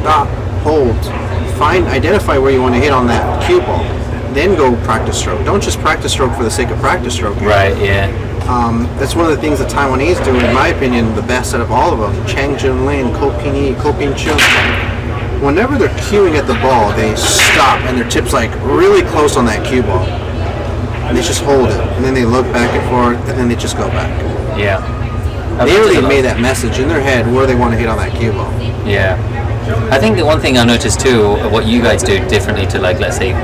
stop, hold, identify where you want to hit on that cue ball, then go practice stroke. Don't just practice stroke for the sake of practice stroke. Right, yeah. That's one of the things the Taiwanese do, in my opinion, the best out of all of them. Chang Junlin, Ko Ping-yi, Ko Ping-chung. Whenever they're cueing at the ball, they stop and their tip's like really close on that cue ball. And they just hold it, and then they look back and forth, and then they just go back. Yeah. They already made that message in their head where they want to hit on that cue ball. Yeah. I think the one thing I noticed too, what you guys do differently to, like, let's say,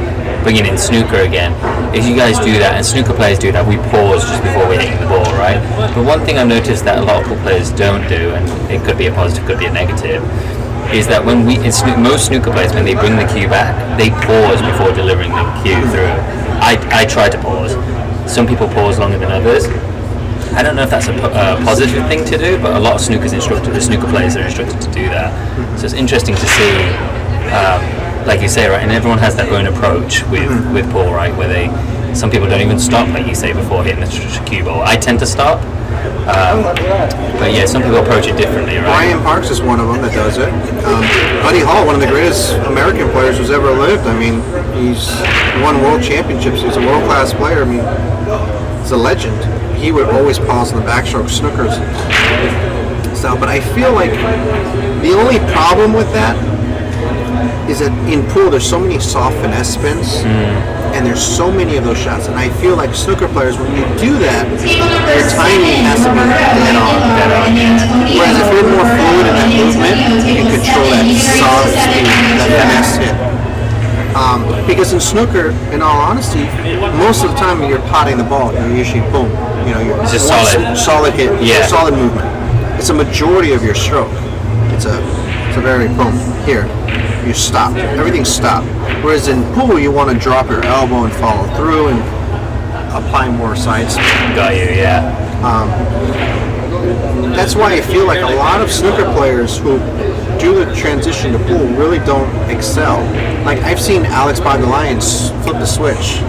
bringing in snooker again, is you guys do that, and snooker players do that, we pause just before we're hitting the ball, right? But one thing I've noticed that a lot of pool players don't do, and it could be a positive, could be a negative, is that when most snooker players, when they bring the cue back, they pause before delivering the cue through. I try to pause. Some people pause longer than others. I don't know if that's a positive thing to do, but a lot of snooker players are instructed to do that. So it's interesting to see, like you say, right? And everyone has their own approach with pool, right? Where some people don't even stop, like you say, before hitting the cue ball. I tend to stop, but yeah, some people approach it differently, right? Brian Parks is one of them that does it. Buddy Hall, one of the greatest American players who's ever lived. I mean, he's won world championships. He's a world-class player. I mean, he's a legend. He would always pause in the backstroke snookers style, but I feel like the only problem with that is that in pool there's so many soft finesse spins, and there's so many of those shots, and I feel like snooker players, when you do that, your timing has to be dead on. Whereas if you're more fluid in that movement, you can control that soft speed, that finesse hit. Because in snooker, in all honesty, most of the time when you're potting the ball, you're usually boom. It's just solid hit, solid movement. It's a majority of your stroke. It's a very boom. Here, you stop. Everything's stopped. Whereas in pool, you want to drop your elbow and follow through and apply more side spin. Got you, yeah. That's why I feel like a lot of snooker players who do the transition to pool really don't excel. Like, I've seen Alex Bogdalayan flip the switch.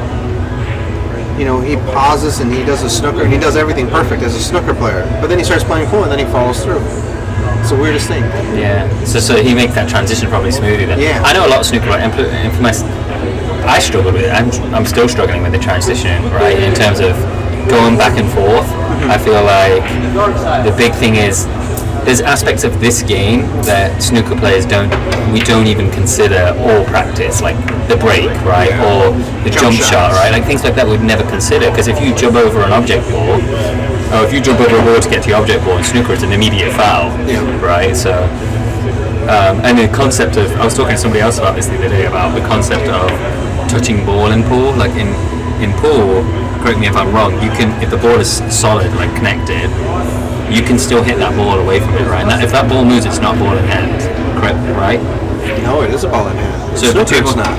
He pauses and he does a snooker, and he does everything perfect as a snooker player. But then he starts playing pool and then he follows through. It's the weirdest thing. Yeah. So he makes that transition probably smoother then. Yeah. I know a lot of snooker players. I struggle with it. I'm still struggling with the transition, right? In terms of going back and forth. I feel like the big thing is there's aspects of this game that snooker players don't even consider or practice, like the break, right, or the jump shot, right, like things like that we'd never consider, because if you jump over an object ball, or if you jump over a ball to get to your object ball in snooker, it's an immediate foul, right? So, and the concept of, I was talking to somebody else about this the other day, about the concept of touching ball in pool. Like in pool, correct me if I'm wrong, you can, if the ball is solid, like connected, you can still hit that ball away from it, right? And if that ball moves, it's not ball in hand, correct, right? No, it is a ball in hand. So it's not.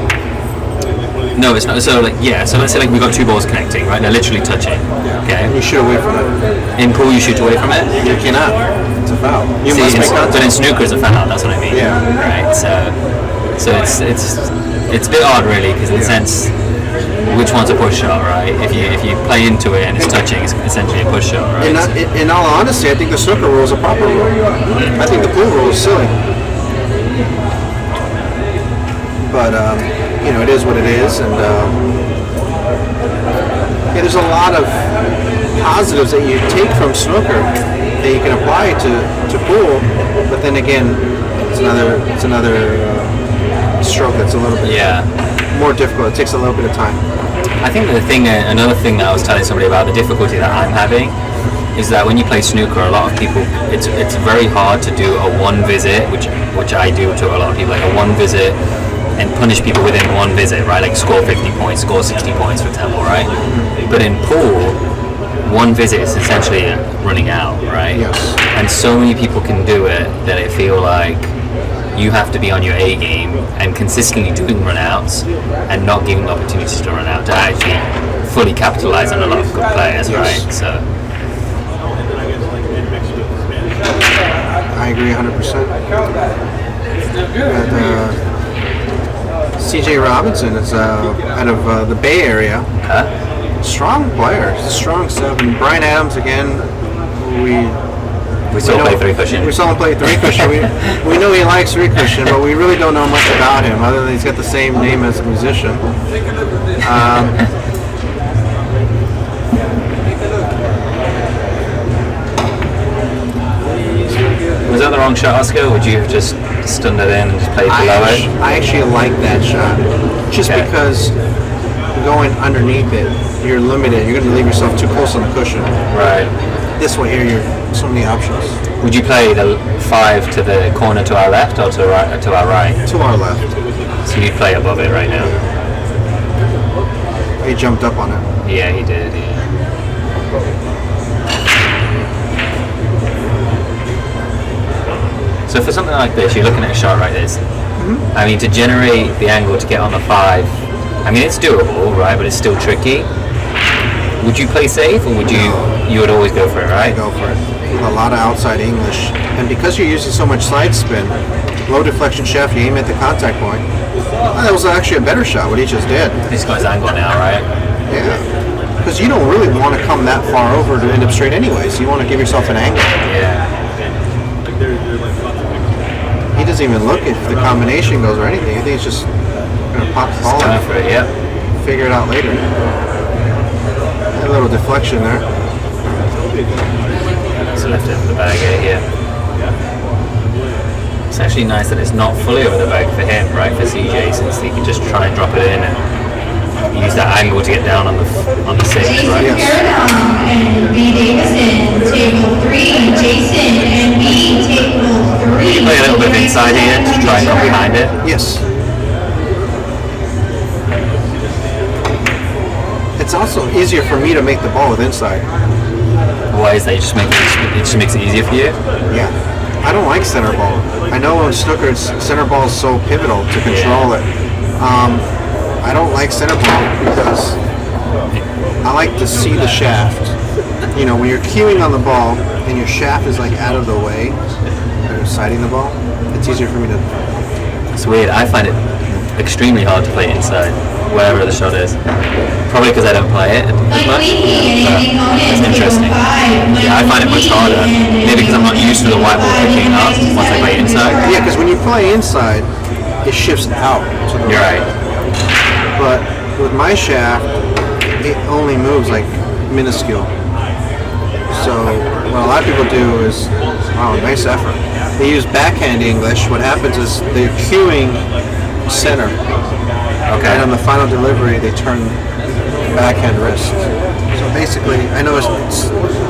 No, it's not. So so let's say we've got two balls connecting, right? They're literally touching. Yeah. Okay. You shoot away from it. In pool, you shoot away from it. You cannot. It's a foul. You must make contact. But in snooker, it's a foul. That's what I mean. Yeah. Right. So it's a bit odd, really, because in a sense, which one's a push shot, right? If you play into it and it's touching, it's essentially a push shot, right? In all honesty, I think the snooker rule is a proper rule. I think the pool rule is silly. But it is what it is, and there's a lot of positives that you take from snooker that you can apply to pool. But then again, it's another stroke that's a little bit more difficult. It takes a little bit of time. I think another thing that I was telling somebody about, the difficulty that I'm having, is that when you play snooker, a lot of people, it's very hard to do a one visit, which I do to a lot of people, like a one visit, and punish people within one visit, right? Like score 50 points, score 60 points, for example, right? But in pool, one visit is essentially running out, right? Yes. And so many people can do it that I feel like you have to be on your A game and consistently doing runouts and not giving opportunities to run out to actually fully capitalize on a lot of good players, right? So I agree 100%. CJ Robinson is out of the Bay Area. Strong player, strong stuff. And Brian Adams, again, we We saw him play three cushion. We saw him play three cushion. We know he likes three cushion, but we really don't know much about him other than he's got the same name as a musician. Was that the wrong shot, Oscar? Would you have just stunned it in and just played below it? I actually like that shot, just because going underneath it, you're limited. You're going to leave yourself too close on the cushion. Right. This way here, you're so many options. Would you play the 5 to the corner to our left or to our right? To our left. So you'd play above it right now? He jumped up on it. Yeah, he did, yeah. So for something like this, you're looking at a shot like this. Mm-hmm. I mean, to generate the angle to get on the 5, I mean, it's doable, right? But it's still tricky. Would you play safe, or would you would always go for it, right? I go for it. A lot of outside English. And because you're using so much side spin, low deflection shaft, you aim at the contact point. That was actually a better shot, what he just did. He's got his angle now, right? Yeah. Because you don't really want to come that far over to end up straight anyways. You want to give yourself an angle. Yeah. He doesn't even look if the combination goes or anything. I think he's just going to pop the ball Going for it, yeah. Figure it out later. A little deflection there. So left it for the bag here. It's actually nice that it's not fully over the bag for him, right? For CJ, since he can just try and drop it in and use that angle to get down on the 6, right? Yes. And B. Davison, table 3. Jason and B, table 3. Play a little bit of inside here to try and come behind it. Yes. It's also easier for me to make the ball with inside. Why is that? It just makes it easier for you? Yeah. I don't like center ball. I know in snooker, center ball is so pivotal to control it. I don't like center ball because I like to see the shaft. You know, when you're cueing on the ball and your shaft is like out of the way, or sighting the ball, it's easier for me to. It's weird. I find it extremely hard to play inside, wherever the shot is. Probably because I don't play it as much. But it's interesting. Yeah, I find it much harder. Maybe because I'm not used to the white ball picking up once I play inside. Yeah, because when you play inside, it shifts out to the You're right. But with my shaft, it only moves like minuscule. So what a lot of people do is, wow, nice effort. They use backhand English. What happens is they're cueing center. Okay. And on the final delivery, they turn backhand wrist. So basically, I know it's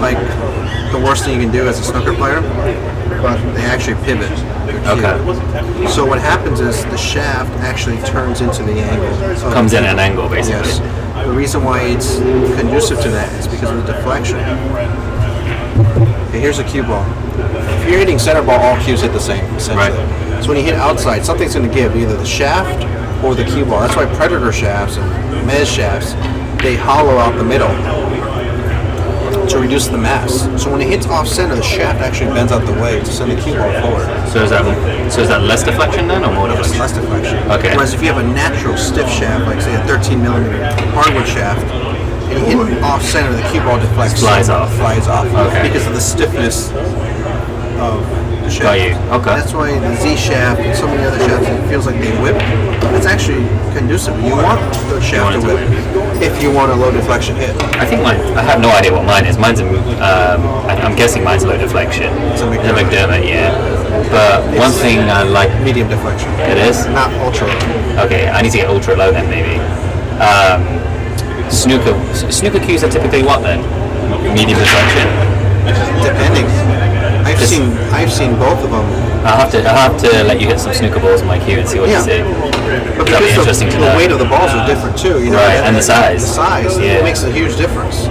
like the worst thing you can do as a snooker player, but they actually pivot. Okay. So what happens is the shaft actually turns into the angle. Comes in at an angle, basically. Yes. The reason why it's conducive to that is because of the deflection. Okay, here's a cue ball. If you're hitting center ball, all cues hit the same, essentially. Right. So when you hit outside, something's going to give, either the shaft or the cue ball. That's why Predator shafts and Mez shafts, they hollow out the middle to reduce the mass. So when it hits off center, the shaft actually bends out the way to send the cue ball forward. So is that less deflection then, or more deflection? Less deflection. Okay. Whereas if you have a natural stiff shaft, like say a 13 millimeter hardwood shaft, and you hit off center, the cue ball deflects. Flies off. Okay. Because of the stiffness of the shaft. Got you. Okay. That's why the Z shaft and so many other shafts, it feels like they whip. It's actually conducive. You want the shaft to whip if you want a low deflection hit. I think I have no idea what mine is. Mine's I'm guessing mine's low deflection. It's a McDermott, yeah. But one thing I like, Medium deflection. it is? Not ultra low. Okay, I need to get ultra low then maybe. Snooker cues are typically what then? Medium deflection? Depending. I've seen both of them. I'll have to let you hit some snooker balls in my cue and see what you see. But That'd be because interesting to the know. weight of the balls are different too, you know. Right, and the size. The size, Yeah. it makes a huge difference.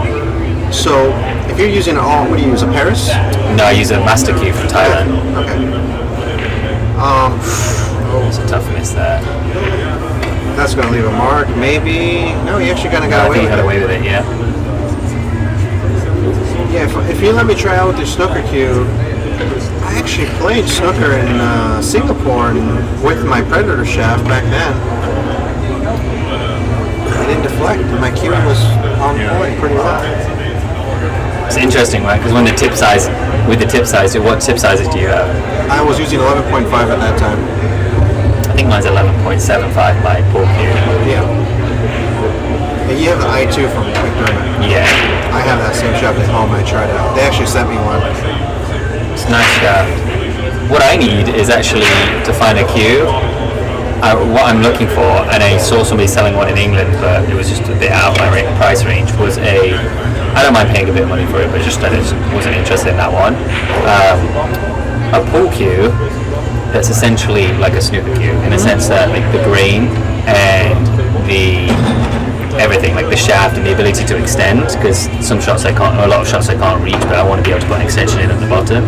So if you're using what do you use, a Paris? No, I use a master cue from Thailand. Okay. It's a tough miss there. That's going to leave a mark, maybe. No, he actually kind of No, got I away think you with got it. away with it, yeah. Yeah, if you let me try out with your snooker cue, I actually played snooker in Singapore and with my Predator shaft back then. I didn't deflect, and my cue was on point pretty well. It's interesting, right? Because with the tip sizes, what tip sizes do you have? I was using 11.5 at that time. I think mine's 11.75 by pool cue. Yeah. And you have the I2 from McDermott. Yeah, I have that same shaft at home. I tried it out. They actually sent me one. it's a nice shaft. What I need is actually to find a cue. What I'm looking for, and I saw somebody selling one in England, but it was just a bit out of my price range, was I don't mind paying a bit of money for it, but just I just wasn't interested in that one. A pool cue that's essentially like a snooker cue, in a sense that like the grain and the everything, like the shaft and the ability to extend, because some shots I can't, a lot of shots I can't reach, but I want to be able to put an extension in at the bottom,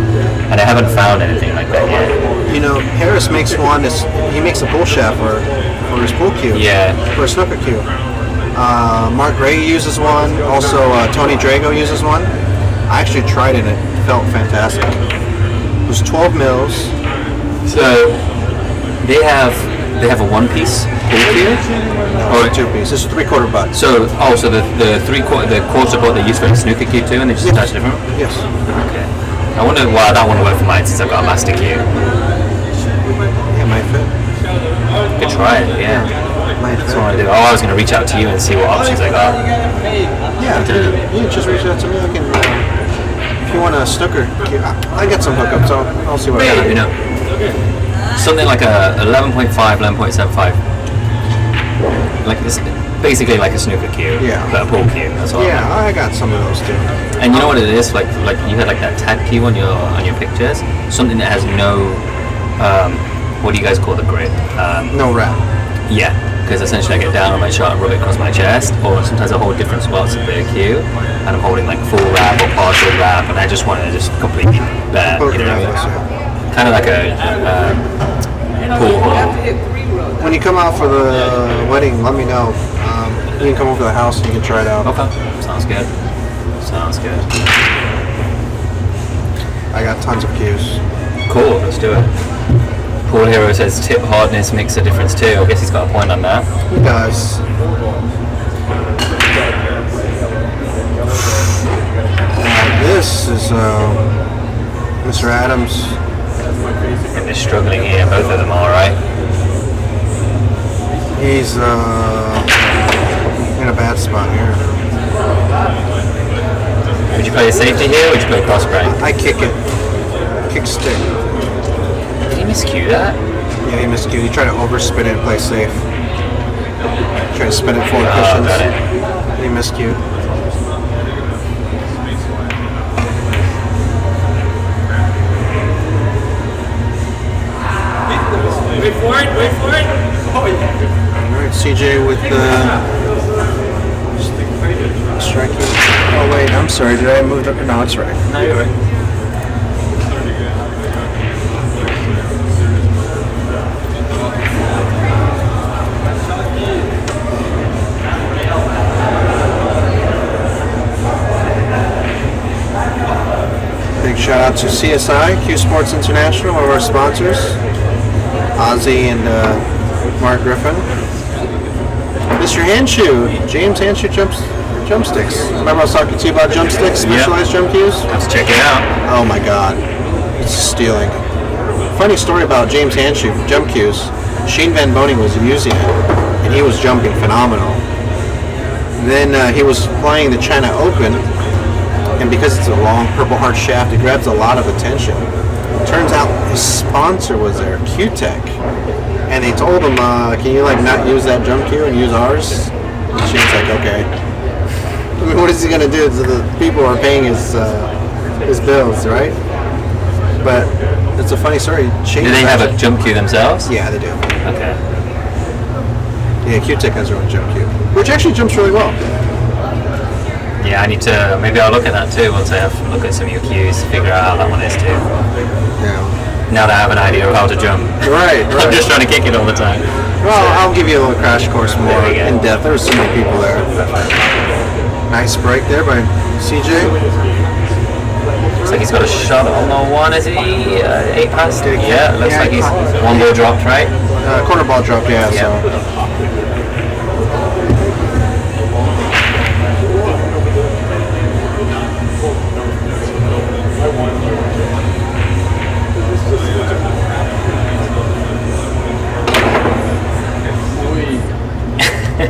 and I haven't found anything like that yet. You know, Harris makes one. He makes a pull shaft for his pool cue. Yeah. For a snooker cue. Mark Gray uses one. Also, Tony Drago uses one. I actually tried it and it felt fantastic. It was 12 mils. So they have a one-piece pool cue, Or a two-piece. This is 3/4 butt. so the quarter board they use for the snooker cue too, and they just attach different. Yes. Okay. I wonder why that wouldn't work for mine since I've got a master cue. Yeah, might fit. Could try it, yeah. Might That's fit. what I do. I was going to reach out to you and see what options I got. Yeah, you just reach out to me. I can. If you want a snooker, I got some hookups. I'll see what I Yeah, let me got. know. Something like a 11.5, 11.75. Like this, basically like a snooker cue, Yeah. but a pool cue. That's all. Yeah, I got some of those too. And you know what it is? Like you had like that tag cue on your pictures. Something that has no, what do you guys call the grip? No wrap. Yeah, because essentially I get down on my shot and rub it across my chest, or sometimes I hold different spots of the cue, and I'm holding like full wrap or partial wrap, and I just want to just completely bare, Both you know, wraps, yeah. kind of like a pool hole. When you come out for the wedding, let me know. You can come over to the house and you can try it out. Okay, sounds good. Sounds good. I got tons of cues. Cool, let's do it. Paul Hero says tip hardness makes a difference too. I guess he's got a point on that. He does. This is Mr. Adams. And they're struggling here, both of them are, right? He's in a bad spot here. Would you play a safety here or would you play cross break? I kick it. Kick stick. Did he miscue that? Yeah, he miscued. He tried to overspin it and play safe. Tried to spin it forward cushions. Got it. He miscued. Wait for it, wait for it. Oh, yeah. Alright, CJ with the striking. Oh wait, I'm sorry, did I move up? No, it's right. No, you're right. Big shout out to CSI, Q Sports International, one of our sponsors. Ozzy and Mark Griffin. Mr. Handshoe, James Handshoe Jumpsticks. Remember I was talking to you about Jumpsticks, specialized jump cues? Let's check it out. Oh my god, it's stealing. Funny story about James Handshoe jump cues. Shane Van Boning was using it, and he was jumping phenomenal. Then he was playing the China Open, and because it's a long Purple Heart shaft, it grabs a lot of attention. Turns out his sponsor was there, Q-Tech, and they told him, "Can you like not use that jump cue and use ours?" And Shane's like, "Okay." I mean, what is he gonna do? The people are paying his bills, right? But it's a funny story. Shane Do they have a jump cue themselves? Yeah, they do. Okay. Yeah, Q-Tech has their own jump cue, which actually jumps really well. Yeah, I need to, maybe I'll look at that too once I have look at some of your cues, figure out how that one is too. Yeah. Now that I have an idea of how to jump. Right. I'm just trying to kick it all the time. Well, I'll give you a little crash course more There we go. in depth. There were so many people there. Nice break there by CJ. Looks like he's got a shot on the one, is he? 8 past? Yeah, looks Yeah, like he's eight one ball dropped, right? Corner ball drop, yeah. Yeah. So. I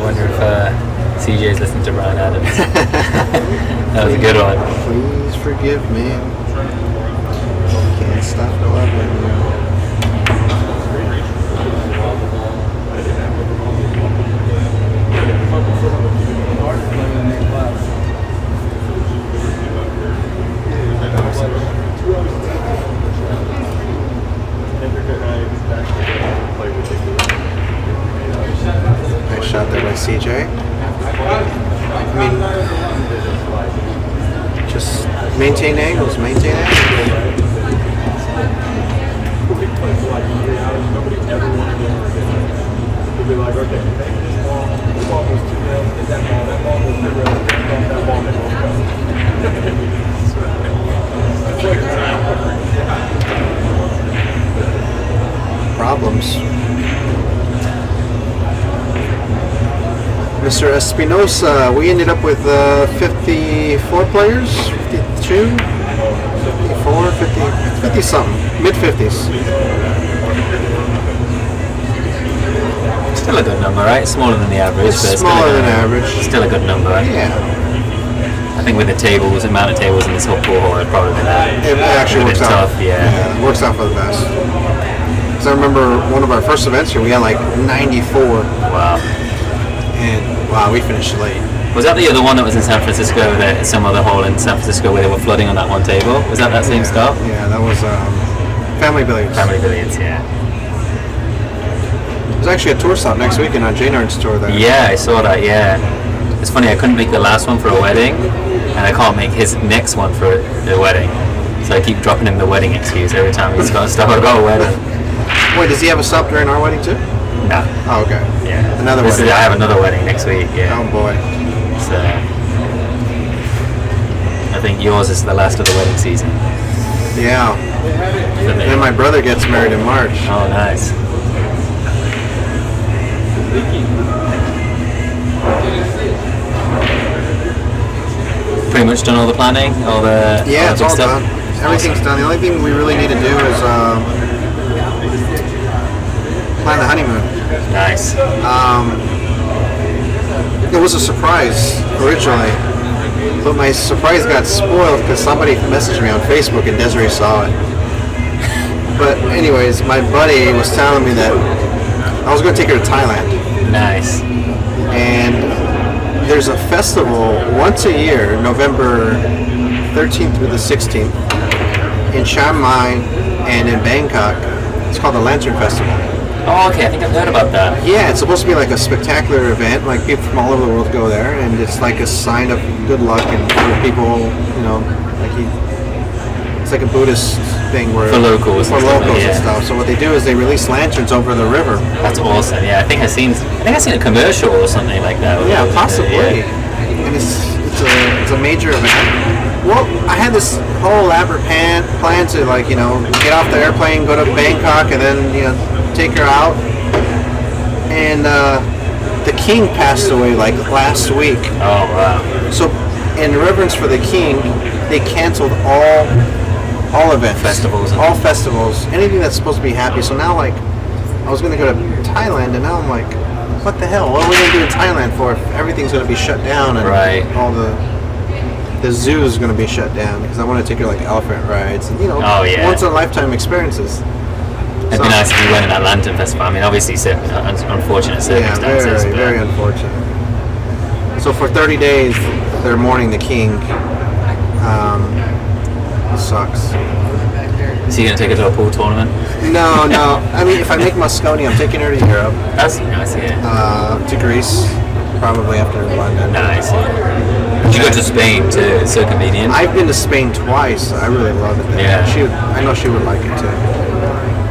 wonder if CJ's listening to Ryan Adams. That was a good one. Please forgive me. Can't stop loving you. Nice shot there by CJ. I mean, just maintain angles, maintain angles. Problems. Mr. Espinosa, we ended up with 54 players, 52, 54, 50 something, mid-50s. Still a good number, right? Smaller than the average. It's but smaller than average. Still a good number. Yeah. I think with the tables, the amount of tables in this whole cohort, probably It actually works out. tough, yeah. It works out for the best. Because I remember one of our first events here, we had like 94. Wow. And wow, we finished late. Was that the other one that was in San Francisco, some other hall in San Francisco where they were flooding on that one table? Was that same stuff? Yeah, that was Family Billiards. Family Billiards, yeah. There's actually a tour stop next weekend on Jaynard's tour there. Yeah, I saw that, yeah. It's funny, I couldn't make the last one for a wedding, and I can't make his next one for the wedding. So I keep dropping him the wedding excuse every time he's got stuff about a wedding. Wait, does he have a stop during our wedding too? No. Oh, okay. Yeah. Another I wedding. have another wedding next week, yeah. Oh boy. So I think yours is the last of the wedding season. Yeah. For me. And then my brother gets married in March. Oh, nice. Pretty much done all the planning, all the Yeah, it's big all stuff? done. Everything's done. The only thing we really need to do is plan the honeymoon. Nice. It was a surprise originally, but my surprise got spoiled because somebody messaged me on Facebook and Desiree saw it. But anyways, my buddy was telling me that I was going to take her to Thailand, Nice. and there's a festival once a year, November 13th through the 16th, in Chiang Mai and in Bangkok. It's called the Lantern Festival. Oh, okay. I think I've heard about that. Yeah, it's supposed to be like a spectacular event. Like people from all over the world go there, and it's like a sign of good luck and for people, you know, it's like a Buddhist thing where For locals for and stuff, locals yeah. and stuff. So what they do is they release lanterns over the river. That's awesome. Yeah, I think I've seen a commercial or something like that. Yeah, possibly. Yeah. And it's a major event. Well, I had this whole elaborate plan to get off the airplane, go to Bangkok, and then take her out. And the king passed away like last week. Oh wow. So in reverence for the king, they canceled all events, all festivals, anything that's supposed to be happy. So now I was going to go to Thailand, and now I'm like, what the hell? What are we going to do in Thailand for if everything's going to be shut down and all the zoo is going to be shut down? Because I want to take her like elephant rides and once in a lifetime experiences. It'd be nice if you went in that Lantern Festival. I mean, obviously, unfortunate circumstances. Yeah, very unfortunate. So for 30 days, they're mourning the king. Sucks. Is he going to take her to a pool tournament? No. I mean, if I make Moscone, I'm taking her to Europe. That's nice, yeah. To Greece, probably after London. Nice. Did you go to Spain too? It's so convenient. I've been to Spain twice. I really love it there. Yeah. I know she would like it too.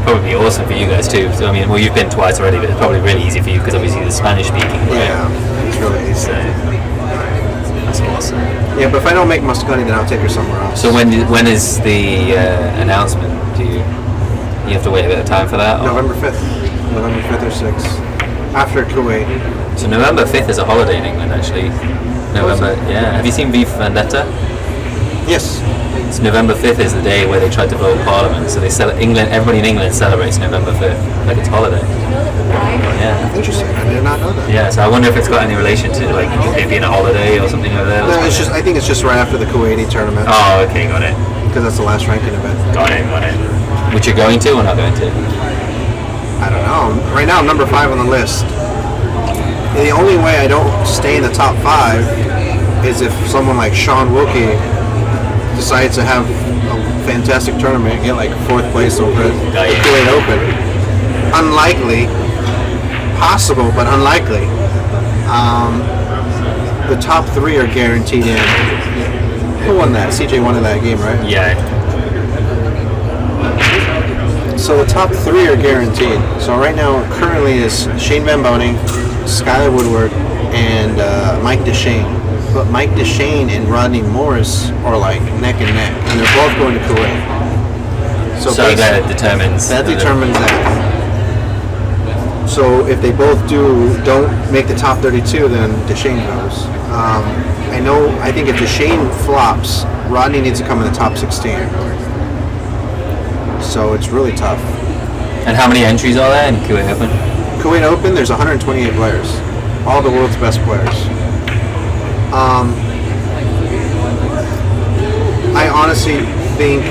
Probably awesome for you guys too. So I mean, well, you've been twice already, but it's probably really easy for you because obviously the Spanish speaking. Right? Yeah, it's really easy. So, that's awesome. Yeah, but if I don't make Moscone, then I'll take her somewhere else. So when is the announcement? Do you have to wait a bit of time for that? Or? November 5th or 6th, after Kuwait. So November 5th is a holiday in England, actually. November, yeah. Have you seen V for Vendetta? Yes. It's November 5th is the day where they tried to vote Parliament. So they England. Everybody in England celebrates November 5th like it's holiday. Yeah. Interesting. I did not know that. Yeah. So I wonder if it's got any relation to like it being a holiday or something over there. No, it's just. I think it's just right after the Kuwaiti tournament Oh, okay, got it. because that's the last ranking event. Got it. Got it. Which you're going to or not going to? I don't know. Right now, I'm number 5 on the list. The only way I don't stay in the top 5 is if someone like Sean Wilkie decides to have a fantastic tournament and get like 4th place over at the yeah. Kuwait Open. Unlikely. Possible, but unlikely. The top 3 are guaranteed in. Who won that? CJ won in that game, right? Yeah. So the top 3 are guaranteed. So right now, currently is Shane Van Boning, Skylar Woodward, and Mike DeShane. But Mike DeShane and Rodney Morris are like neck and neck, and they're both going to Kuwait. So that determines. That determines that. So if they both don't make the top 32, then DeShane goes. I think if DeShane flops, Rodney needs to come in the top 16. So it's really tough. And how many entries are there in Kuwait Open? Kuwait Open, there's 128 players. All the world's best players. I honestly think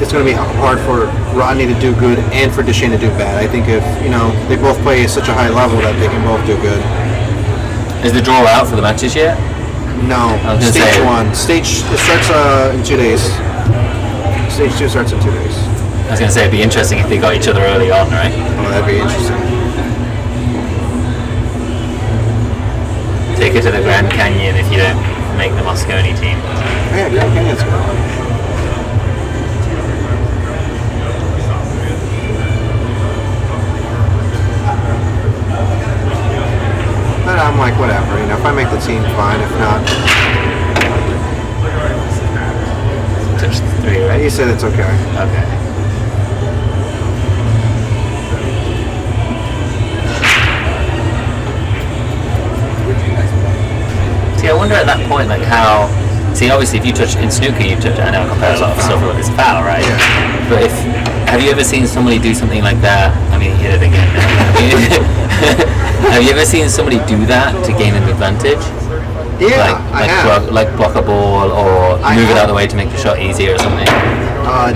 it's going to be hard for Rodney to do good and for DeShane to do bad. I think if, they both play at such a high level that they can both do good. Is the draw out for the matches yet? No. I was gonna Stage say- 1. It starts in 2 days. Stage 2 starts in 2 days. I was going to say it'd be interesting if they got each other early on, right? Oh, that'd be interesting. Take it to the Grand Canyon if you don't make the Moscone team. Yeah, Grand Canyon's good. But I'm like, whatever. If I make the team, fine. If not, Touch 3, right? you said it's okay. Okay. See, I wonder at that point, like how. See, obviously, if you touch in snooker, you touch. I know it compares a lot of stuff with it's foul, right? Yeah. But have you ever seen somebody do something like that? I mean, hit it again. Have you ever seen somebody do that to gain an advantage? Yeah, I have. Like block a ball or I move it have. out of the way to make the shot easier or something.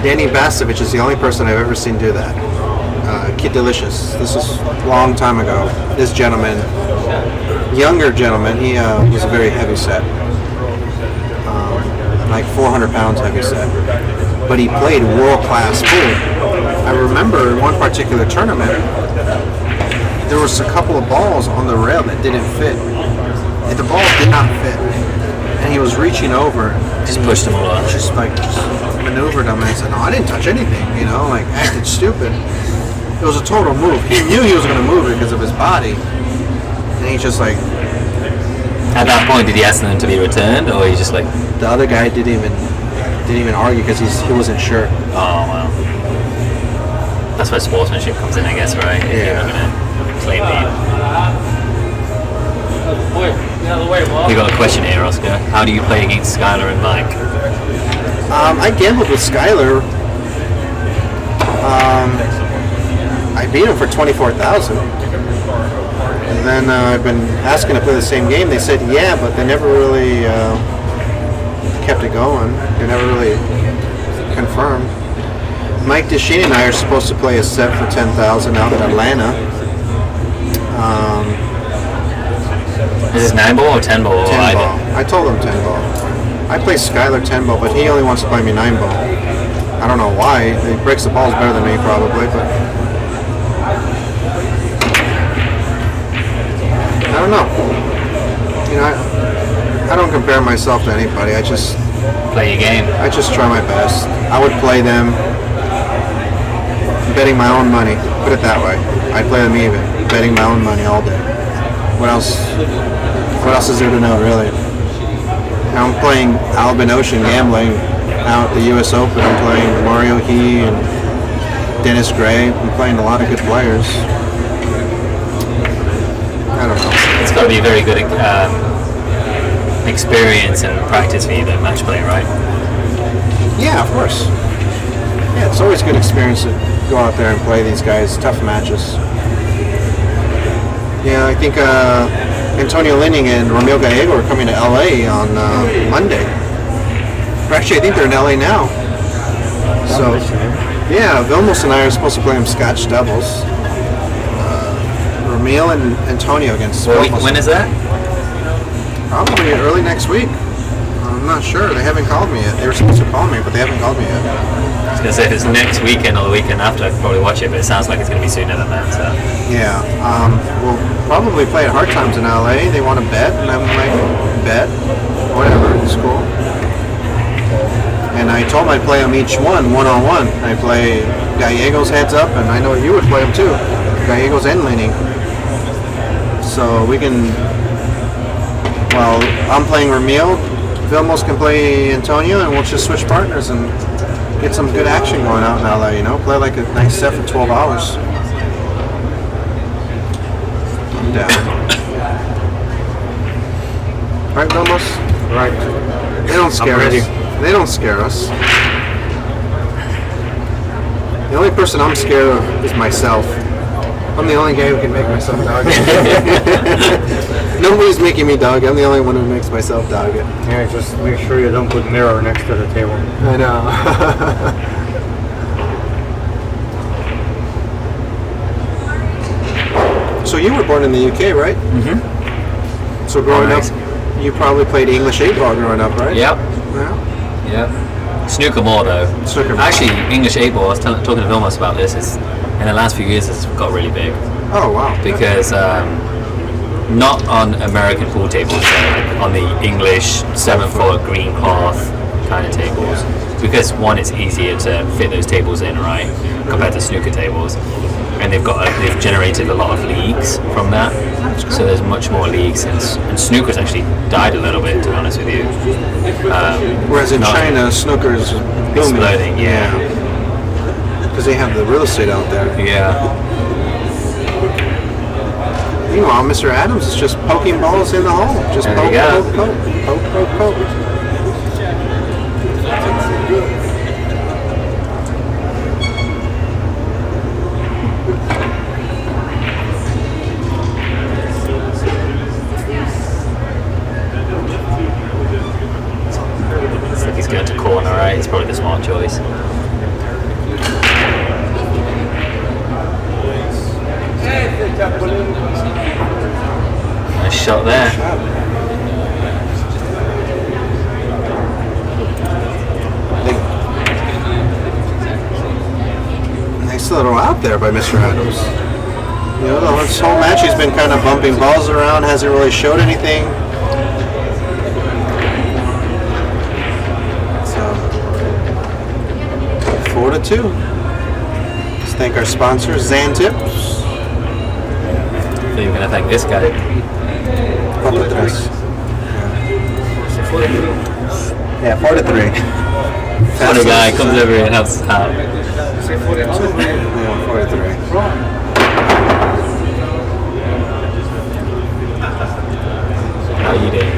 Danny Bastovich is the only person I've ever seen do that. Kid Delicious. This was a long time ago. This gentleman, younger gentleman, he was a very heavy set. Like 400 pounds heavy set. But he played world-class pool. I remember in one particular tournament, there was a couple of balls on the rail that didn't fit. And the ball did not fit. And he was reaching over. Just pushed them all out. Just maneuvered them, and I said, no, I didn't touch anything, like acted stupid. It was a total move. He knew he was going to move it because of his body. And he just like... At that point, did he ask them to be returned, or he just like... The other guy didn't even argue because he wasn't sure. Oh, well. That's where sportsmanship comes in, I guess, right? If Yeah. you're not going to play lead. You got a question here, Oscar. How do you play against Skylar and Mike? I gambled with Skylar. I beat him for 24,000. And then I've been asking to play the same game. They said yeah, but they never really kept it going. They never really confirmed. Mike DeShane and I are supposed to play a set for 10,000 out in Atlanta. Is this 9-ball or 10-ball? Or 10 either? ball. I told him 10 ball. I play Skylar 10 ball, but he only wants to play me 9 ball. I don't know why. He breaks the balls better than me probably, but I don't know. I don't compare myself to anybody. I just Play your game. try my best. I would play them betting my own money. Put it that way. I'd play them even, betting my own money all day. What else? What else is there to know, really? I'm playing Albin Ocean gambling out at the U.S. Open. I'm playing Mario He and Dennis Gray. I'm playing a lot of good players. I don't know. It's got to be a very good experience and practice for you, the match play, right? Yeah, of course. Yeah, it's always a good experience to go out there and play these guys. Tough matches. Yeah, I think Antonio Linning and Ramil Gallego are coming to LA on Monday. Or actually, I think they're in LA now. So, yeah, Vilmos and I are supposed to play them Scotch doubles. Ramil and Antonio against Vilmos. When is that? Probably early next week. I'm not sure. They haven't called me yet. They were supposed to call me, but they haven't called me yet. I was going to say if it's next weekend or the weekend after, I could probably watch it, but it sounds like it's going to be sooner than that. So. Yeah. We'll probably play at Hard Times in LA. They want to bet, and I'm like, bet? Whatever. It's cool. And I told them I'd play them each one-on-one. I play Gallegos heads up, and I know you would play them too. Gallegos and Linning. So we can... Well, I'm playing Ramil. Vilmos can play Antonio, and we'll just switch partners and get some good action going out in LA, you know? Play like a nice set for 12 hours. I'm down. Right, Vilmos? Right. They don't scare us. They don't scare us. The only person I'm scared of is myself. I'm the only guy who can make myself dog it. Nobody's making me dog it. I'm the only one who makes myself dog it. Yeah, just make sure you don't put mirror next to the table. I know. So you were born in the UK, right? Mm-hmm. So growing up, you probably played English 8-ball growing up, right? Yep. Yeah. Yep. Snooker more though. Snooker more. Actually, English 8-ball, I was talking to Vilmos about this, is in the last few years it's got really big. Oh, wow. Because not on American pool tables, like on the English 7-foot green cloth kind of tables. Because one, it's easier to fit those tables in, right, compared to snooker tables. And they've generated a lot of leagues from that. So there's much more leagues, and snooker's actually died a little bit, to be honest with you. Whereas in China, snooker's booming. Exploding, yeah. Because they have the real estate out there. Yeah. Meanwhile, Mr. Adams is just poking balls in the hole. Just There poke, you go. poke, poke, poke, poke, poke. Looks like he's going to corner, right? It's probably the smart choice. Nice shot there. Nice little out there by Mr. Adams. You know, this whole match he's been kind of bumping balls around, hasn't really showed anything. So, 4-2. Let's thank our sponsor, Zan Tips. So you're going to thank this guy. 4-3. Yeah, 4-3. What a guy comes over here and helps us out. Yeah, 4-3. How you doing?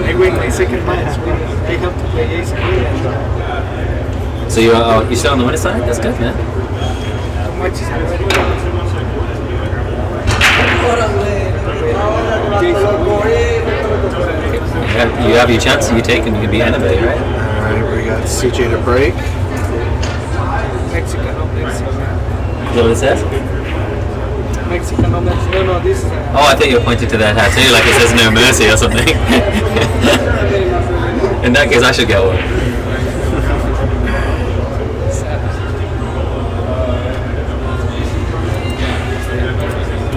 I win my second match. I have to play ace queen. So you're still on the winning side? That's good, man. How much is You have your chance, you take, and you can be anybody, right? Alright, we got CJ to break. Mexican or Mexican? Is that what it says? Mexican or Mexican? No, this. Oh, I thought you were pointing to that tattoo like it says no mercy or something. In that case, I should get one.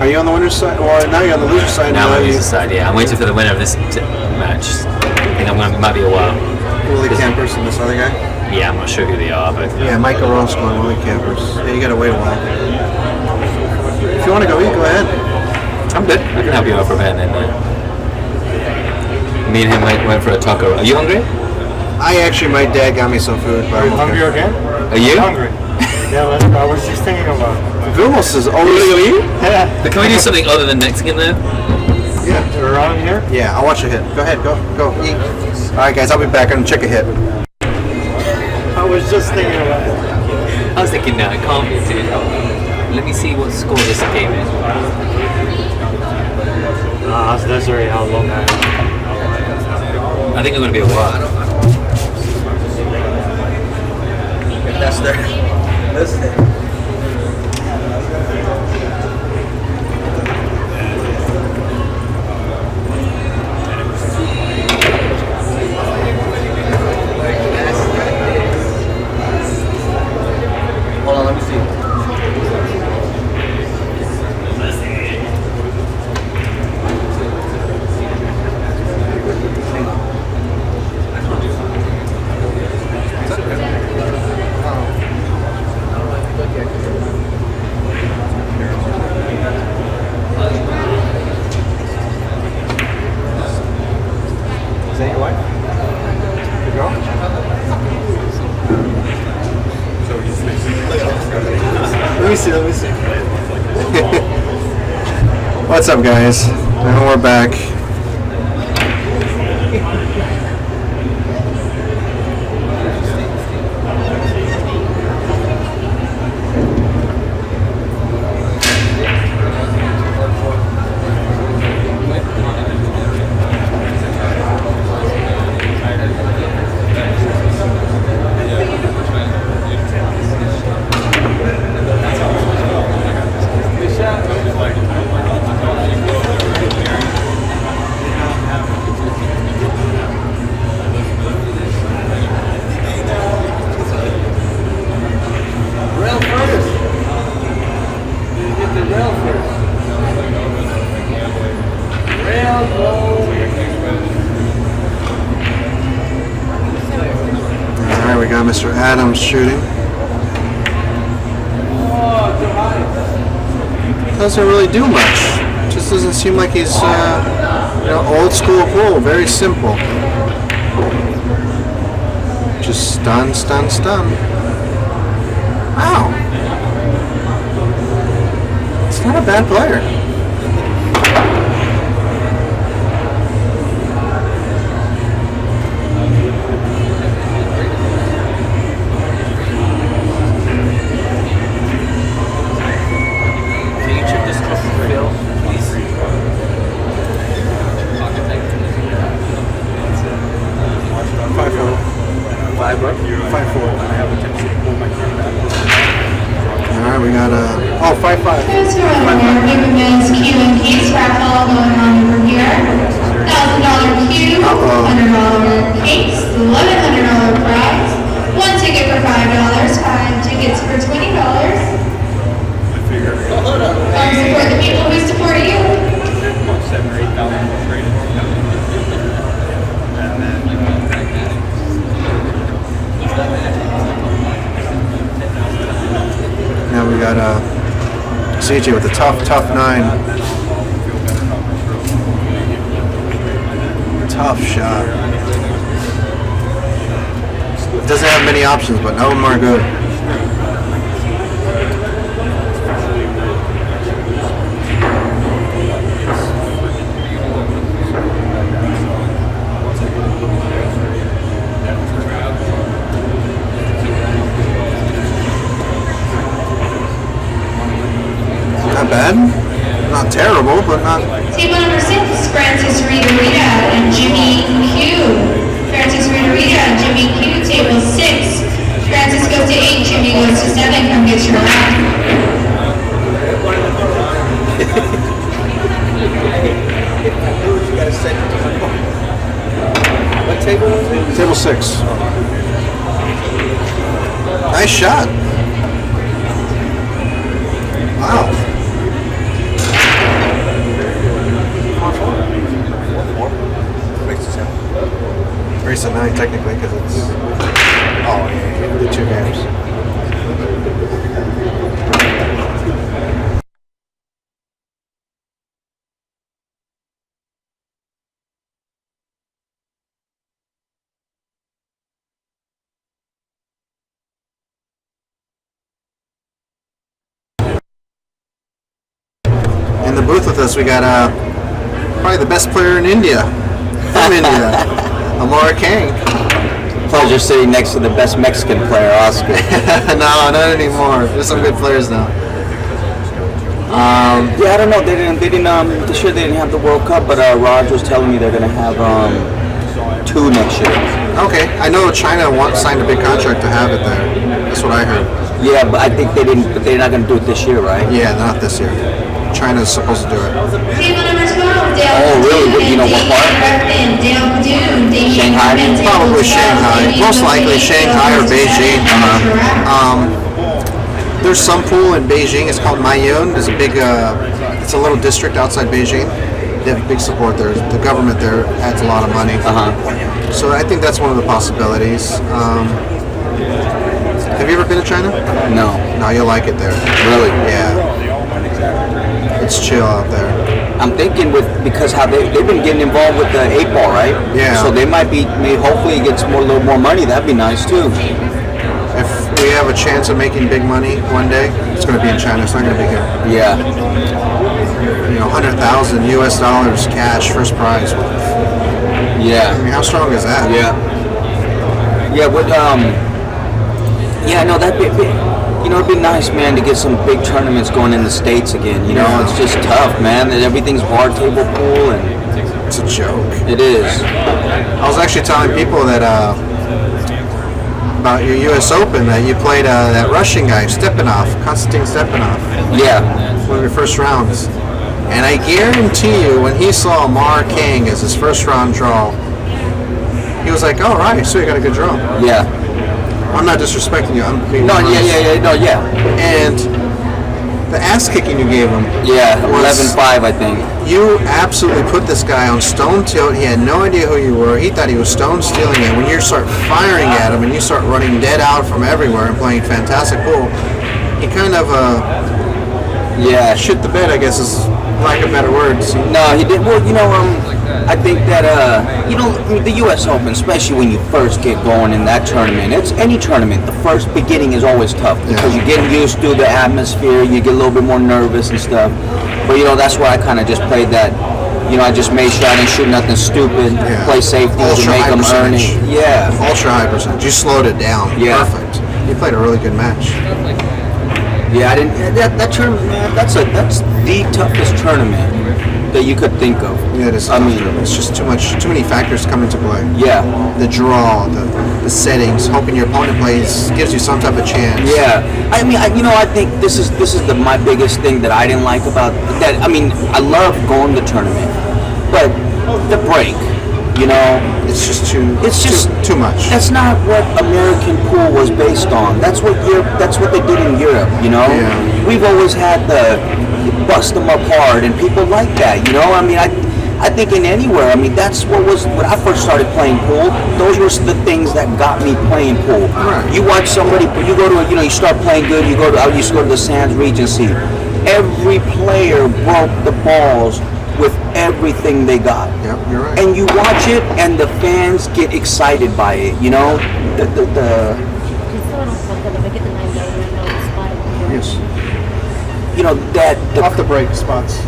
Are you on the winner's side? Or now you're on the loser's side. Now I'm on the you loser side, yeah. I'm waiting for the winner of this match. I think it might be a while. Willie Campers and this other guy? Yeah, I'm not sure who they are, but... Yeah, Michael Roscoe and Willie Campers. Yeah, you gotta wait a while. If you want to go eat, go ahead. I'm good. I can help you out for a bit, and then me and him went for a taco. Are you hungry? My dad got me some food. But I'm Hungry again? Are you? Hungry. Yeah, I was just thinking about it. Vilmos is always... Yeah. But can we do something other than Mexican, though? Yeah. Around here? Yeah, I'll watch a hit. Go ahead, go, eat. Alright guys, I'll be back. I'm gonna check a hit. was just thinking about it. I was thinking, no, it can't be too. Let me see what score this game is. That's already how long I am. I think it's going to be a while. That's there. Hold on, let me see. Is that your wife? Your girl? Let me see. What's up, guys? And we're back. Alright, we got Mr. Adams shooting. Doesn't really do much. Just doesn't seem like he's, old school pool. Very simple. Just stun. Wow. It's not a bad player. Alright, we got 5-5. Here's your American Men's Q&Ks raffle going on over here. $1,000 Q, $100 case, $1,100 prize, 1 ticket for $5, 5 tickets for $20. Support the people who support you. Now we got CJ with a tough 9. Tough shot. Doesn't have many options, but none of them are good. Not bad. Not terrible, but not... Table number 6, Francis Rita and Jimmy Q. Francis Rita and Jimmy Q, table 6. Francis goes to 8, Jimmy goes to 7. Come get your line. What table was it? Table 6. Nice shot. Wow. Race of 9 technically because it's... Oh yeah, the 2 games. In the booth with us we got probably the best player in India. From India. Amara Kang. pleasure sitting next to the best Mexican player, Oscar. No, not anymore. There's some good players now. Yeah, I don't know. They didn't. This year they didn't have the World Cup, but Raj was telling me they're gonna have 2 next year. Okay, I know China signed a big contract to have it there. That's what I heard. Yeah, but I think they didn't. But they're not gonna do it this year, right? Yeah, not this year. China's supposed to do it. Table number 12, Dale Oh, really? Padoon You know and what part? Damien Repton. Dale Padoon, Damien Shanghai? Repton, table Probably 12, Shanghai. Damien Most likely Repton, Shanghai or table 12, Beijing. There's some pool in Beijing. It's called Maiyun. There's a big. It's a little district outside Beijing. They have big support there. The government there adds a lot of money. So I think that's one of the possibilities. Have you ever been to China? No. No, you'll like it there. Really? Yeah. It's chill out there. I'm thinking because how they've been getting involved with the 8 ball, right? Yeah. So they might be. Hopefully, it gets a little more money. That'd be nice too. If we have a chance of making big money one day, it's going to be in China. It's not going to be here. Yeah. 100,000 US dollars cash, first prize. I Yeah. mean, how strong is that? Yeah. Yeah. What? Yeah. No. That'd be. It'd be nice, man, to get some big tournaments going in the States again. It's just tough, man. That everything's bar table pool, and It's a joke. it is. I was actually telling people that about your U.S. Open that you played that Russian guy, Konstantin Stepanov, Yeah. one of your first rounds. And I guarantee you, when he saw Mar King as his first round draw, he was like, "All right, so you got a good draw." Yeah. I'm not disrespecting you. I'm being No. honest. Yeah. No. Yeah. And the ass kicking you gave him, Yeah. Was- 11-5, I think. you absolutely put this guy on stone tilt. He had no idea who you were. He thought he was stone stealing it. When you start firing at him and you start running dead out from everywhere and playing fantastic pool, he kind of Yeah. shit the bed, I guess is lack of better words. No, he did. Well, I think that the U.S. Open, especially when you first get going in that tournament, it's any tournament. The first beginning is always tough because Yeah. you're getting used to the atmosphere. You get a little bit more nervous and stuff. But that's why I kind of just played that. I just made sure I didn't shoot nothing stupid. Yeah. Play safety to Ultra make high them earn percentage. it. Yeah. Ultra high percentage. You slowed it down. Yeah. Perfect. You played a really good match. Yeah, I didn't. That tournament, man, that's the toughest tournament that you could think of. Yeah, it is. I mean, it's just too many factors come into play. yeah, The draw, the settings, hoping your opponent plays, gives you some type of chance. yeah. I mean, I think this is my biggest thing that I didn't like about that. I mean, I love going to the tournament, but the break, It's just too. It's just too much. That's not what American pool was based on. That's what they did in Europe. Yeah. We've always had the bust them up hard, and people like that. I mean, I think in anywhere. I mean, that's what was when I first started playing pool. Those were the things that got me playing pool. Right. You watch somebody, you go to you start playing good. I used to go to the Sands Regency. Every player broke the balls with everything they got. Yep, you're right. And you watch it, and the fans get excited by it. Yes. That Off the break spots.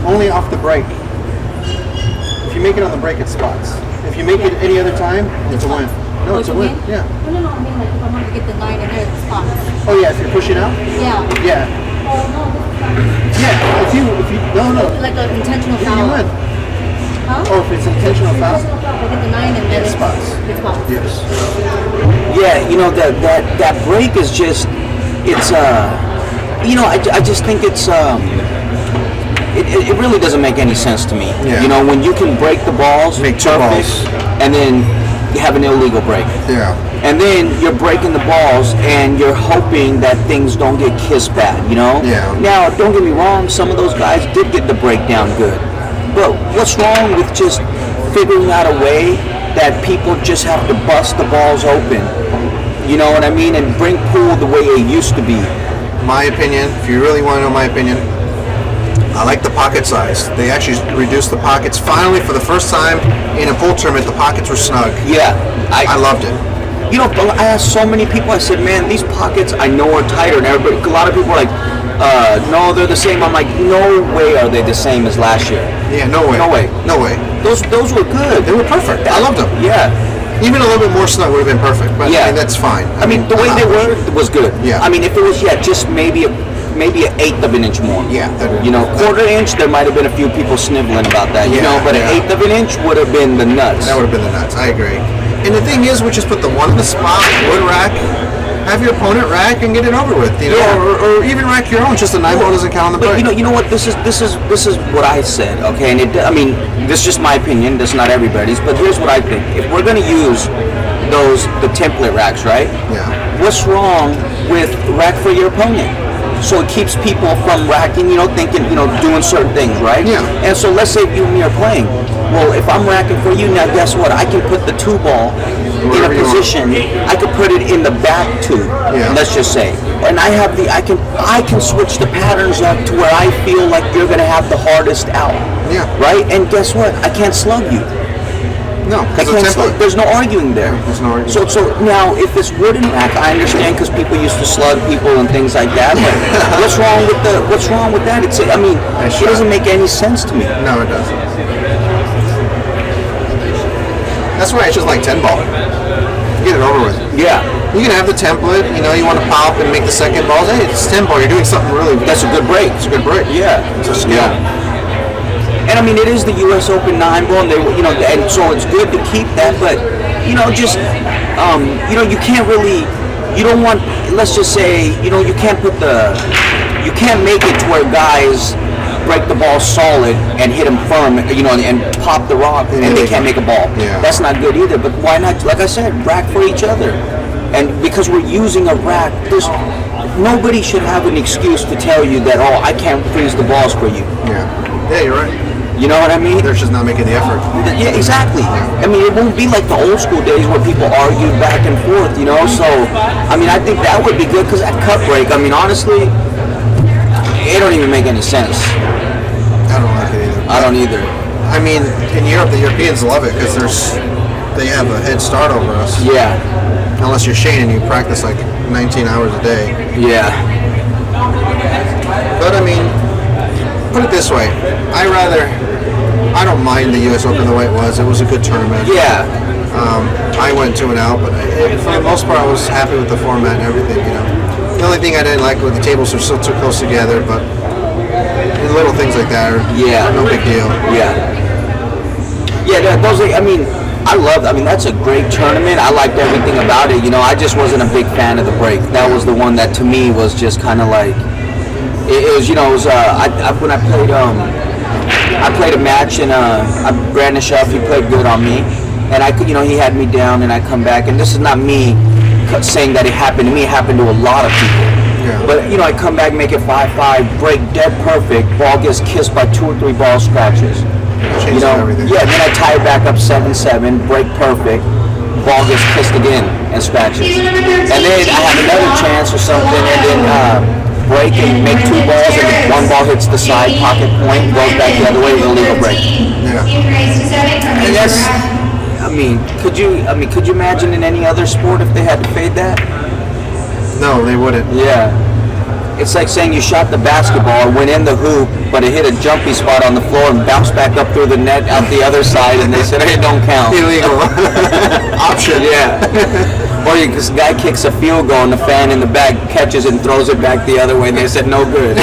Only off the break. If you make it on the break, it's spots. If you make it any other time, it's a win. No, it's a win. Yeah. No, I mean like if I want to get the 9 and there, the spots. Oh yeah, if you're pushing out. Yeah. Yeah. Yeah. If you no. Like an intentional You foul. win. Huh? Oh, if it's intentional foul. Intentional foul, I get the 9 and then It's spots. It's spots. Yes. that break is just I just think it's it really doesn't make any sense to me. Yeah. When you can break the balls, Make two perfect, balls. and then you have an illegal break. Yeah. And then you're breaking the balls and you're hoping that things don't get kissed bad, Yeah. Now, don't get me wrong, some of those guys did get the breakdown good. But what's wrong with just figuring out a way that people just have to bust the balls open? You know what I mean? And bring pool the way it used to be. My opinion, if you really want to know my opinion, I like the pocket size. They actually reduced the pockets. Finally, for the first time in a pool tournament, the pockets were snug. Yeah. I loved it. I asked so many people, I said, man, these pockets I know are tighter. And everybody, a lot of people are like, no, they're the same. I'm like, no way are they the same as last year. Yeah, no way. No way. No way. Those were good. They were perfect. I loved them. Yeah. Even a little bit more snug would have been perfect, but Yeah. I mean, that's fine. I mean, the way they were was good. Yeah. I mean, if it was just maybe an eighth of an inch more. Yeah, that- You know, quarter inch, there might have been a few people sniveling about that. You Yeah, know, but yeah. an eighth of an inch would have been the nuts. That would have been the nuts. I agree. And the thing is, we just put the one in the spot, wood rack, have your opponent rack, and get it over with. You know, Yeah. or even rack your own. Just the 9 ball doesn't count on the But break. you know what? This is what I said. Okay, and I mean, this is just my opinion. That's not everybody's. But here's what I think: if we're gonna use the template racks, right? Yeah. What's wrong with rack for your opponent? So it keeps people from racking, thinking, doing certain things, right? Yeah. And so let's say you and me are playing. Well, if I'm racking for you now, guess what? I can put the 2 ball in a Wherever you want. position. I could put it in the back 2. Yeah. Let's just say, and I can switch the patterns up to where I feel like you're gonna have the hardest out. Yeah. Right. And guess what? I can't slug you. No, I because can't it's slug. template. There's no arguing there. There's no arguing. So now, if it's wooden rack, I understand because people used to slug people and things like that. But what's wrong with that? It doesn't make any sense to me. No, it doesn't. That's why I just like 10 ball. Get it over with. Yeah, You can have the template. You want to pop and make the second balls. Hey, it's 10 ball. You're doing something really. that's a good break. It's a good break. Yeah, It's a skill. Yeah. And I mean, it is the U.S. Open 9 ball, and and so it's good to keep that. But you can't really, you don't want. Let's just say, you can't make it to where guys break the ball solid and hit them firm, and pop the rock, and they can't make a ball. Yeah. That's not good either. But why not? Like I said, rack for each other, and because we're using a rack, nobody should have an excuse to tell you that, oh, I can't freeze the balls for you. Yeah, you're right. You know what I mean? They're just not making the effort. Yeah, exactly. I mean, it won't be like the old school days where people argued back and forth, So, I mean, I think that would be good because that cut break, I mean, honestly, it don't even make any sense. I don't like it either. I don't either. I mean, in Europe, the Europeans love it because they have a head start over us. Yeah, Unless you're Shane and you practice like 19 hours a day. yeah, But I mean, put it this way: I don't mind the U.S. Open the way it was. It was a good tournament. yeah. I went 2 and out, but for the most part, I was happy with the format and everything. The only thing I didn't like was the tables are still too close together, but little things like that are no big deal. Yeah. Yeah, those are, that's a great tournament. I liked everything about it. I just wasn't a big fan of the break. That was the one that to me was just kind of like, when I played a match and Brandon Shuff, he played good on me. And he had me down and I come back. And this is not me saying that it happened to me. It happened to a lot of people. Yeah. But, I come back, make it 5-5, break dead perfect. Ball gets kissed by 2 or 3 ball scratches. Changes everything. Yeah, then I tie it back up 7-7, break perfect. Ball gets kissed again and scratches. And then I have another chance or something and then break and make 2 balls and 1 ball hits the side pocket point, goes back the other way, and leave a break. Yeah. And that's, could you imagine in any other sport if they had to fade that? No, they wouldn't. Yeah. It's like saying you shot the basketball, went in the hoop, but it hit a jumpy spot on the floor and bounced back up through the net out the other side, and they said, hey, it don't count. Illegal. Option. Yeah. Or this guy kicks a field goal and the fan in the back catches and throws it back the other way, and they said, no good.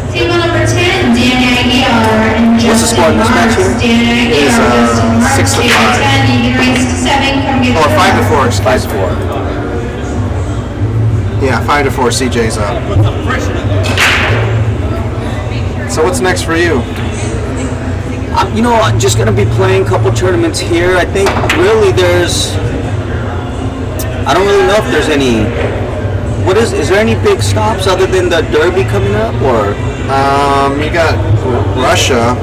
Table number 10, Dan Aguiar and What's the score in this match here? Dan It is, Aguiar goes to Mark. 6-5. Table 10, you can raise to 7, come get Or your 5-4. excuse me. 5-4. Yeah, 5-4. CJ's up. So what's next for you? I'm just going to be playing a couple tournaments here. I think really I don't really know if there's any, is there any big stops other than the Derby coming up, or? You got Russia,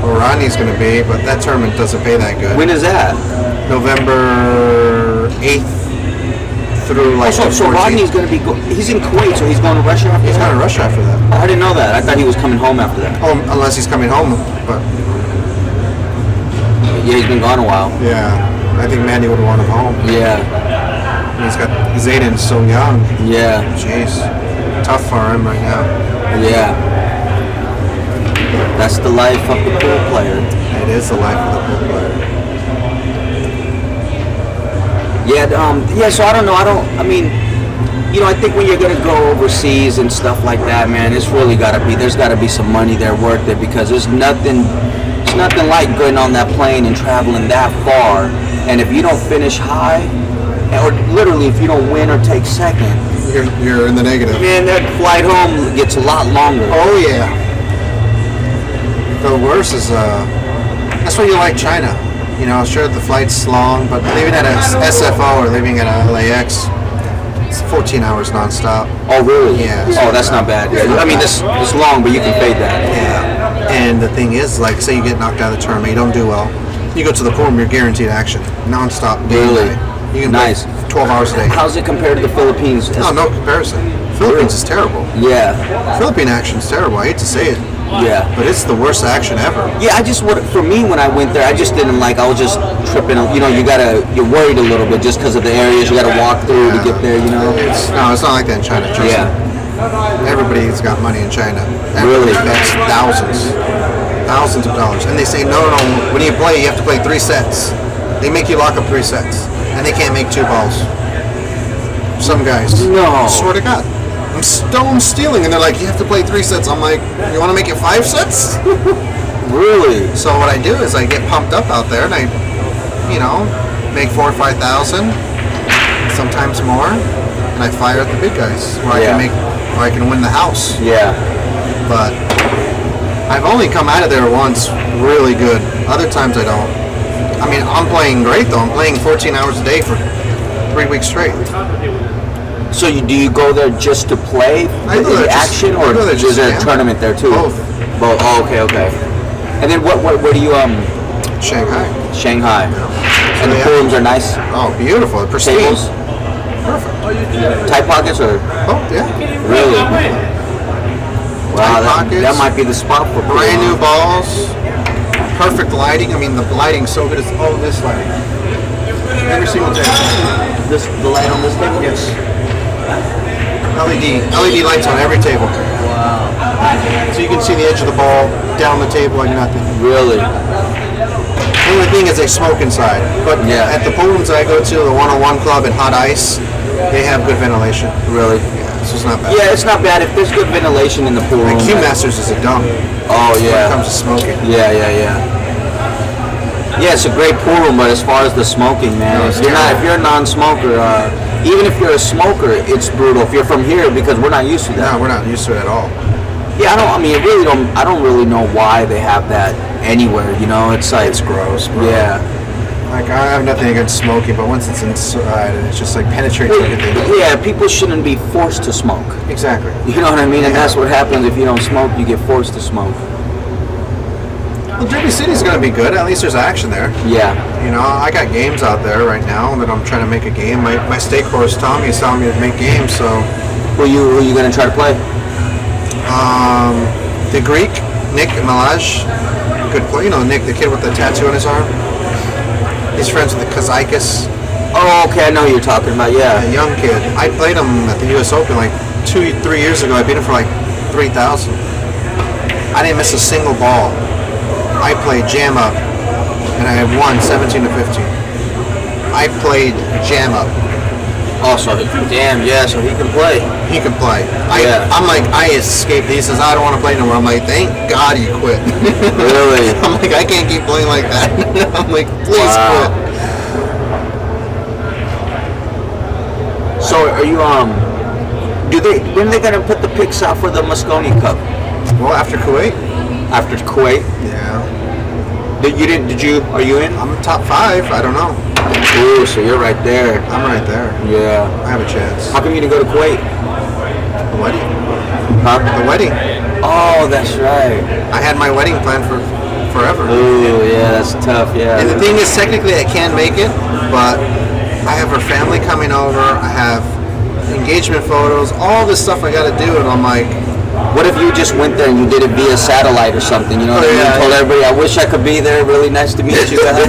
where Rodney's going to be, but that tournament doesn't pay that good. When is that? November 8th through like the 14th. So Rodney's going to be, he's in Kuwait, so he's going to Russia after He's that? going to Russia after that. I didn't know that. I thought he was coming home after that. Oh, unless he's coming home, but Yeah, he's been gone a while. yeah, I think Mandy would want him home. Yeah, He's got Zayden so young. yeah, Jeez, tough for him right now. yeah. That's the life of the pool player. It is the life of the pool player. Yeah, yeah. So I don't know. I mean, I think when you're gonna go overseas and stuff like that, man, it's really there's gotta be some money there worth it, because it's nothing like getting on that plane and traveling that far, and if you don't finish high, or literally if you don't win or take second, You're in the negative. man, that flight home gets a lot longer. Oh yeah. The worst is that's why you like China. Sure the flight's long, but leaving at a SFO or leaving at a LAX, it's 14 hours nonstop. Oh really? Yeah. Oh, that's not bad. Yeah. I mean, it's long, but you can fade that. Yeah. And the thing is, like, say you get knocked out of the tournament, you don't do well, you go to the pool room, you're guaranteed action, nonstop. Day and Really? night. You can Nice. play 12 hours a day. How's it compared to the Philippines? No comparison. Philippines is terrible. Yeah. Philippine action's terrible. I hate to say it, Yeah. but it's the worst action ever. Yeah, for me, when I went there, I just didn't like, I was just tripping, you're worried a little bit just because of the areas you gotta walk through to get there, It's not like that in China. Trust Yeah. me. Everybody's got money in China. Really? Everybody bets thousands of dollars. And they say, no, when you play, you have to play 3 sets. They make you lock up 3 sets. And they can't make 2 balls. Some guys. No. Swear to God. I'm stone stealing. And they're like, you have to play 3 sets. I'm like, you want to make it 5 sets? Really? So what I do is I get pumped up out there and I, make 4,000 or 5,000, sometimes more, and I fire at the big guys where I can win the house. Yeah. But I've only come out of there once really good. Other times I don't. I mean, I'm playing great though. I'm playing 14 hours a day for 3 weeks straight. So do you go there just to play I go there the just- action, I or go there is just there to a gamble. tournament there too? Both. Both. Oh, okay. And then where do you Shanghai. Shanghai? And the yeah. pool rooms are nice. Oh, beautiful. Pristine. Tables, tight pockets, or Oh, yeah. really? Wow, pockets. that might be the spot for pool. Brand new balls. Perfect lighting. I mean, the lighting's so good. It's all this lighting. Every single day. The light on this table. Yes. LED lights on every table. Wow. So you can see the edge of the ball down the table like nothing. Really? The only thing is they smoke inside. But Yeah. at the pool rooms I go to, the 101 Club and Hot Ice, they have good ventilation. Really? Yeah, so it's not bad. Yeah, it's not bad if there's good ventilation in the pool room. And Q Masters is a dump Oh when it yeah. comes to smoking. Yeah. Yeah, it's a great pool room, but as far as the smoking, man, No, it's if terrible. you're a non-smoker, even if you're a smoker, it's brutal. If you're from here, because we're not used to that. No, we're not used to it at all. Yeah, I don't really know why they have that anywhere. It's like It's gross, bro. Yeah. Like, I have nothing against smoking, but once it's inside, and it's just like penetrates everything. Yeah, people shouldn't be forced to smoke. Exactly. You know what I mean? And that's what happens if you don't smoke. You get forced to smoke. Well, Derby City's going to be good. At least there's action there. Yeah. I got games out there right now that I'm trying to make a game. My state course Tommy is telling me to make games, so Who you gonna try to play? the Greek, Nick Malaj, good player. Nick, the kid with the tattoo on his arm. He's friends with the Kazakis, Oh, okay. I know who you're talking about. a Yeah. young kid. I played him at the U.S. Open like 2-3 years ago. I beat him for like 3,000. I didn't miss a single ball. I played jam up, and I won 17-15. I played jam up. Oh, so damn. Yeah. So he can play. He can play. Yeah. I'm like, I escaped. He says, I don't want to play no more. I'm like, thank God you quit. Really? I'm like, I can't keep playing like that. I'm like, please Wow. quit. So are you when are they gonna put the picks out for the Moscone Cup? Well, after Kuwait, After Kuwait? yeah. Are you in? I'm top 5. I don't know. Ooh, so you're right there. I'm right there. Yeah. I have a chance. How come you didn't go to Kuwait? The wedding. Huh? The wedding. Oh, that's right. I had my wedding planned for forever. Ooh, yeah, that's tough, yeah. And the thing is, technically, I can make it, but I have her family coming over. I have engagement photos, all this stuff I got to do, and I'm like, What if you just went there and you did it via satellite or something? You know what I mean? yeah, Told yeah. everybody, I wish I could be there. Really nice to meet you guys.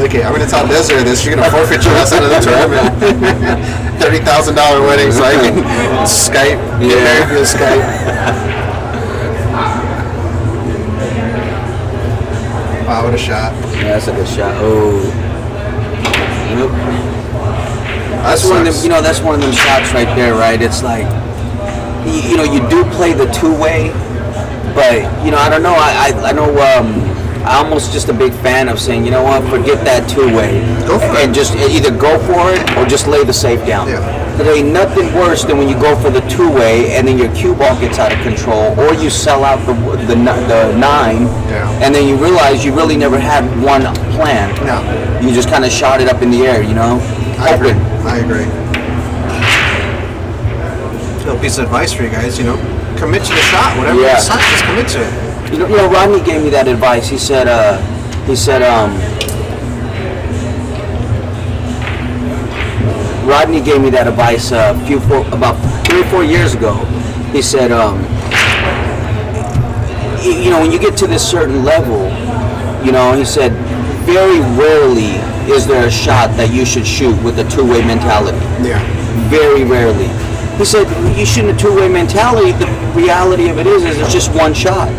okay, I'm gonna tell Desiree this. You're gonna forfeit your ass out of the tournament. $30,000 wedding, so I can Skype. Get married via Skype. Wow, what a shot! Yeah, that's a good shot. Oh. That's one of them. You know, that's one of them shots right there, right? It's like, you know, you do play the two-way, but you know, I don't know. I know. I'm almost just a big fan of saying, you know what, forget that two-way, Go for and it. just either go for it or just lay the safe down. Yeah. There ain't nothing worse than when you go for the two-way and then your cue ball gets out of control, or you sell out the 9, and then you realize you really never had one plan. No. You just kind of shot it up in the air, you know. I agree. Hoping. I agree. Little piece of advice for you guys, you know, commit to the shot. Whatever you decide, just commit to it. You know, Rodney gave me that advice. He said, Rodney gave me that advice about 3 or 4 years ago. He said, you know, when you get to this certain level, you know, he said, very rarely is there a shot that you should shoot with a two-way mentality. Yeah. Very rarely. He said, you shoot a two-way mentality. The reality of it is it's just one shot,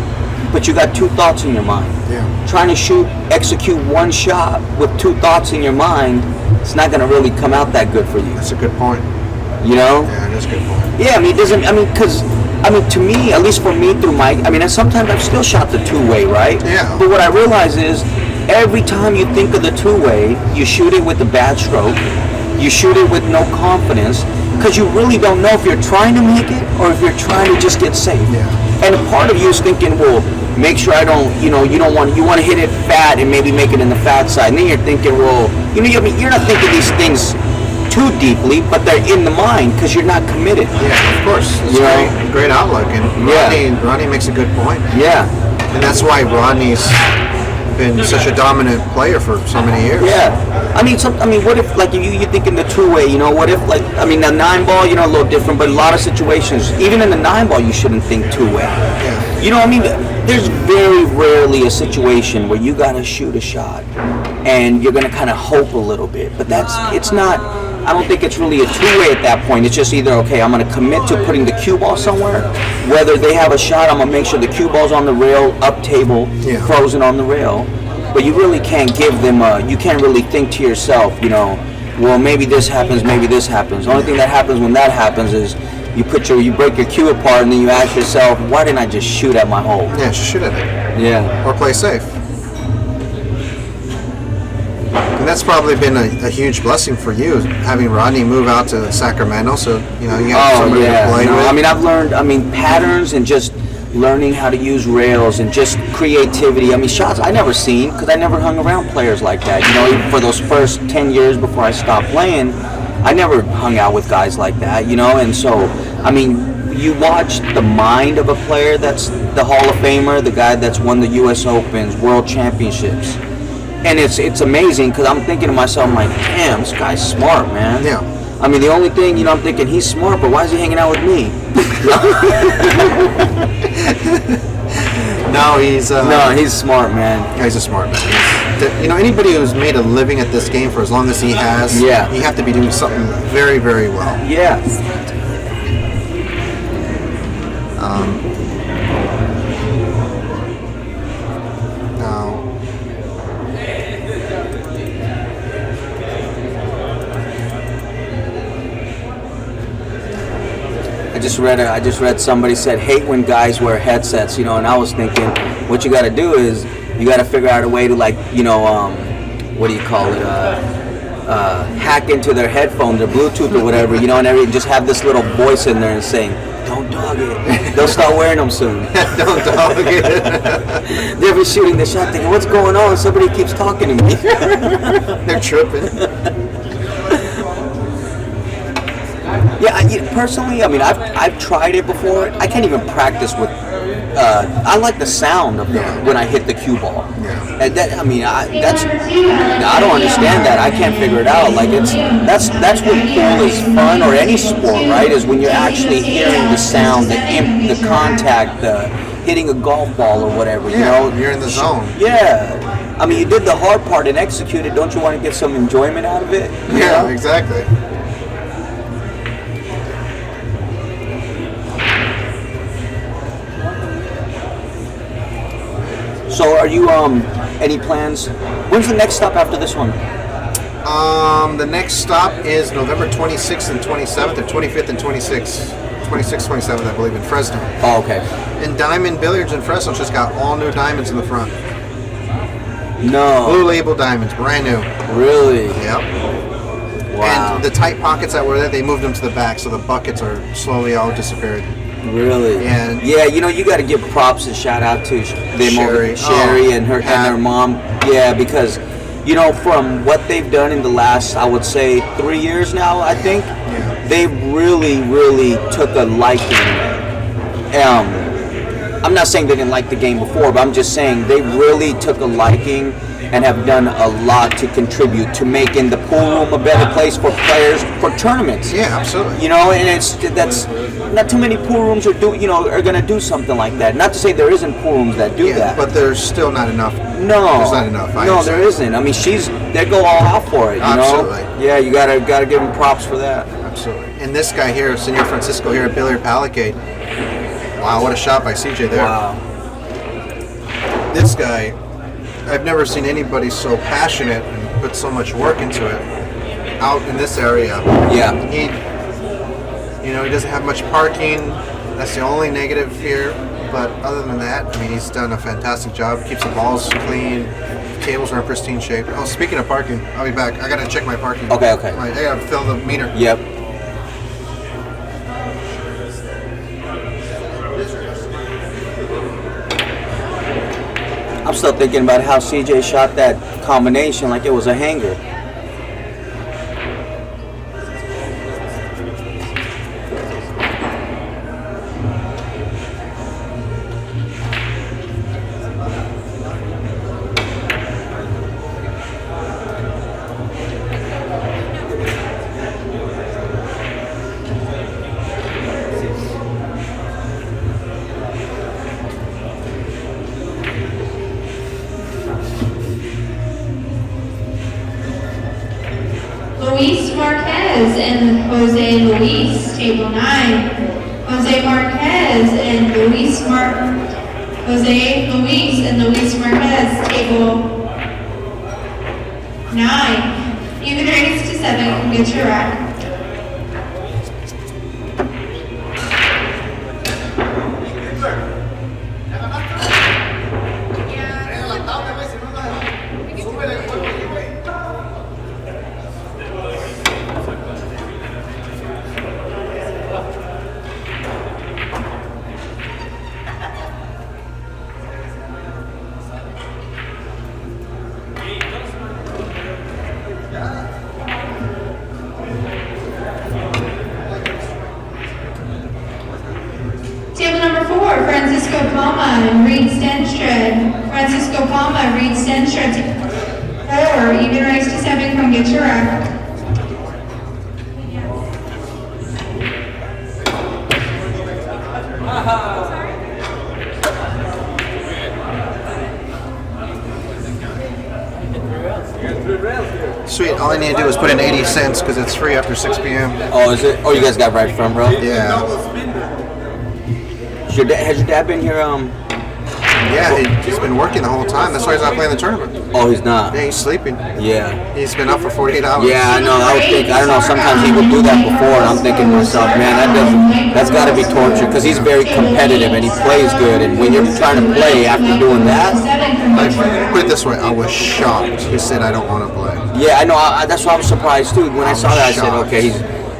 but you got two thoughts in your mind. Yeah. Trying to execute one shot with two thoughts in your mind, it's not going to really come out that good for you. That's a good point. You know? Yeah, that's a good point. Yeah, I mean, it doesn't, because to me, at least for me through and sometimes I've still shot the two-way, right? Yeah. But what I realize is, every time you think of the two-way, you shoot it with a bad stroke, you shoot it with no confidence, because you really don't know if you're trying to make it or if you're trying to just get safe. Yeah. And a part of you is thinking, well, make sure I don't, you want to hit it fat and maybe make it in the fat side. And then you're thinking, well, you're not thinking these things too deeply, but they're in the mind because you're not committed. Yeah, of course. It's great outlook. And Rodney makes a good point. Yeah. And that's why Rodney's been such a dominant player for so many years. Yeah. What if, like, you think in the two-way, what if, like, the 9-ball, a little different, but a lot of situations, even in the 9-ball, you shouldn't think two-way. Yeah. There's very rarely a situation where you got to shoot a shot and you're going to kind of hope a little bit, but it's not, I don't think it's really a two-way at that point. It's just either, okay, I'm going to commit to putting the cue ball somewhere, whether they have a shot, I'm going to make sure the cue ball's on the rail, up table, frozen on the rail. But you really can't give them, you can't really think to yourself, well, maybe this happens, maybe this happens. The only thing that happens when that happens is you break your cue apart and then you ask yourself, why didn't I just shoot at my hole? Yeah, just shoot at it. Yeah. Or play safe. And that's probably been a huge blessing for you, having Rodney move out to Sacramento, so, you have somebody to play with. I've learned, patterns and just learning how to use rails and just creativity. Shots I never seen because I never hung around players like that. Even for those first 10 years before I stopped playing, I never hung out with guys like that, and so, you watch the mind of a player that's the Hall of Famer, the guy that's won the U.S. Opens, World Championships, and it's amazing because I'm thinking to myself, I'm like, damn, this guy's smart, man. Yeah. The only thing, I'm thinking he's smart, but why is he hanging out with me? No, he's smart, man. Yeah, he's a smart man. Anybody who's made a living at this game for as long as he has, you have to be doing something very, very well. Yeah. Now, I just read somebody said hate when guys wear headsets, and I was thinking what you got to do is you got to figure out a way to what do you call it, hack into their headphone, their Bluetooth or whatever, and just have this little voice in there and saying, don't dog it. They'll start wearing them soon. don't dog it. They'll be shooting the shot thinking, what's going on? Somebody keeps talking to me. They're tripping. Yeah, personally, I've tried it before. I can't even practice with. I like the sound of when I hit the cue ball. Yeah. And that, I don't understand that. I can't figure it out. Like that's what pool is fun, or any sport, right? Is when you're actually hearing the sound, the contact, the hitting a golf ball or whatever. You're in the zone. Yeah. You did the hard part and executed. Don't you want to get some enjoyment out of it? Yeah, exactly. So are you, any plans? When's the next stop after this one? The next stop is November 26th and 27th, or 25th and 26th. 26th, 27th, I believe, in Fresno. Oh, okay. And Diamond Billiards in Fresno just got all new diamonds in the front. No. Blue label diamonds, brand new. Really? Yep. Wow. And the tight pockets that were there, they moved them to the back, so the buckets are slowly all disappeared. Really? And yeah, you know, you got to give props and shout out to Sherry. Sherry and her Pat. and her mom. Yeah, because you know, from what they've done in the last, I would say, 3 years now, I think, they really took a liking. I'm not saying they didn't like the game before, but I'm just saying they really took a liking and have done a lot to contribute to making the pool room a better place for players for tournaments. Yeah, absolutely. You know, and that's not too many pool rooms are going to do something like that. Not to say there isn't pool rooms that do that, but there's still not enough. no, there's not enough. No, there isn't. I mean, they go all out for it. You Absolutely. know? Yeah, you gotta give them props for that. Absolutely. And this guy here, Senor Francisco here at Billiard Palacade. Wow, what a shot by CJ there. Wow. This guy, I've never seen anybody so passionate and put so much work into it out in this area. Yeah. He doesn't have much parking. That's the only negative here. But other than that, I mean, he's done a fantastic job. Keeps the balls clean. Tables are in pristine shape. Oh, speaking of parking, I'll be back. I gotta check my parking. Okay. I gotta fill the meter. Yep. I'm still thinking about how CJ shot that combination like it was a hanger. Luis Marquez and Jose Luis, table 9. Jose Marquez and Luis and Luis Marquez, table 9. Even raised to 7, can get your rack. Table number 4, Francisco Palma and Reed Stenstred. Francisco Palma, Reed Stenstred, 4, even raised to 7, come get your rack. Sweet. All I need to do is put in 80 cents because it's free after 6 p.m. Oh, is it? Oh, you guys got right from, bro? Yeah. Has your dad been here? Yeah, he's been working the whole time. That's why he's not playing the tournament. Oh, he's not. Yeah, he's sleeping. Yeah. He's been up for 48 hours. Yeah, I know. I would think. I don't know. Sometimes he would do that before, and I'm thinking to myself, man, that's got to be torture because he's very competitive and he plays good. And when you're trying to play after doing that, Put it this way, I was shocked. He said, I don't want to play. yeah, I know. That's why I was surprised too. When I saw that, I said, okay,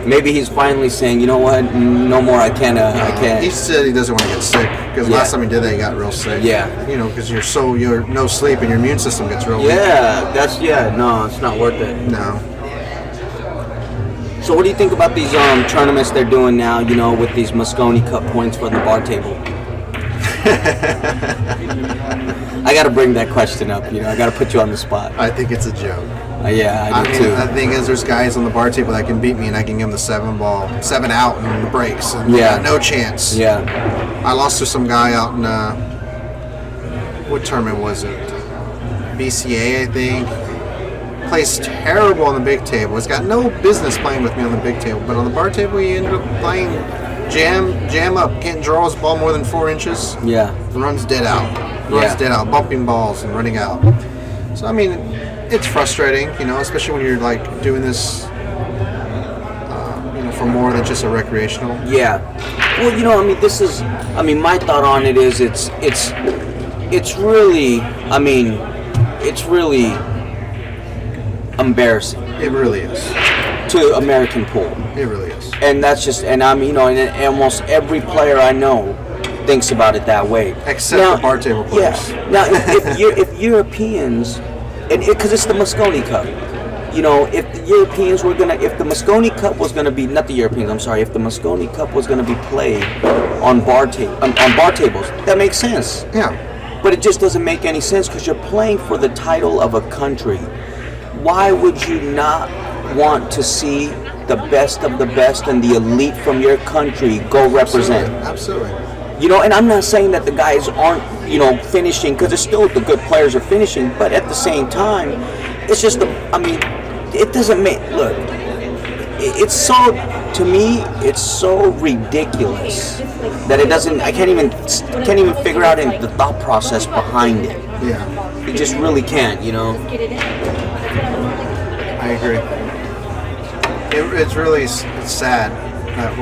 maybe he's finally saying, you know what, no more. I can't. He said he doesn't want to get sick because last time he did that, he got real sick. Yeah. Because you're no sleep and your immune system gets real weak. Yeah, no, it's not worth it. No. So what do you think about these tournaments they're doing now, with these Moscone Cup points for the bar table? I got to bring that question up, I got to put you on the spot. I think it's a joke. Yeah, I do too. The thing is, there's guys on the bar table that can beat me, and I can give them the 7 out in the breaks, and they got no chance. Yeah. I lost to some guy out in what tournament was it? BCA, I think. Plays terrible on the big table. He's got no business playing with me on the big table, but on the bar table, he ended up playing jam up. Can't draw his ball more than 4 inches. Yeah. Runs dead out. Bumping balls and running out. So I mean, it's frustrating, especially when you're like doing this, for more than just a recreational. Yeah. Well, I mean, my thought on it is it's really, it's really embarrassing It really is. to American pool. It really is. And that's just, and and almost every player I know thinks about it that way. Except the bar table players. Yeah. Now, if Europeans, and because it's the Mosconi Cup, if the Europeans were if the Mosconi Cup was gonna be, not the Europeans, I'm sorry, if the Mosconi Cup was gonna be played on bar tables, that makes sense. Yeah. But it just doesn't make any sense because you're playing for the title of a country. Why would you not want to see the best of the best and the elite from your country go represent? Absolutely. And I'm not saying that the guys aren't, finishing, because it's still the good players are finishing, but at the same time, it's just, it doesn't make, look, it's so, to me, it's so ridiculous that it doesn't, I can't even figure out the thought process behind it. Yeah. You just really can't, Get it in. I agree. It's really it's sad that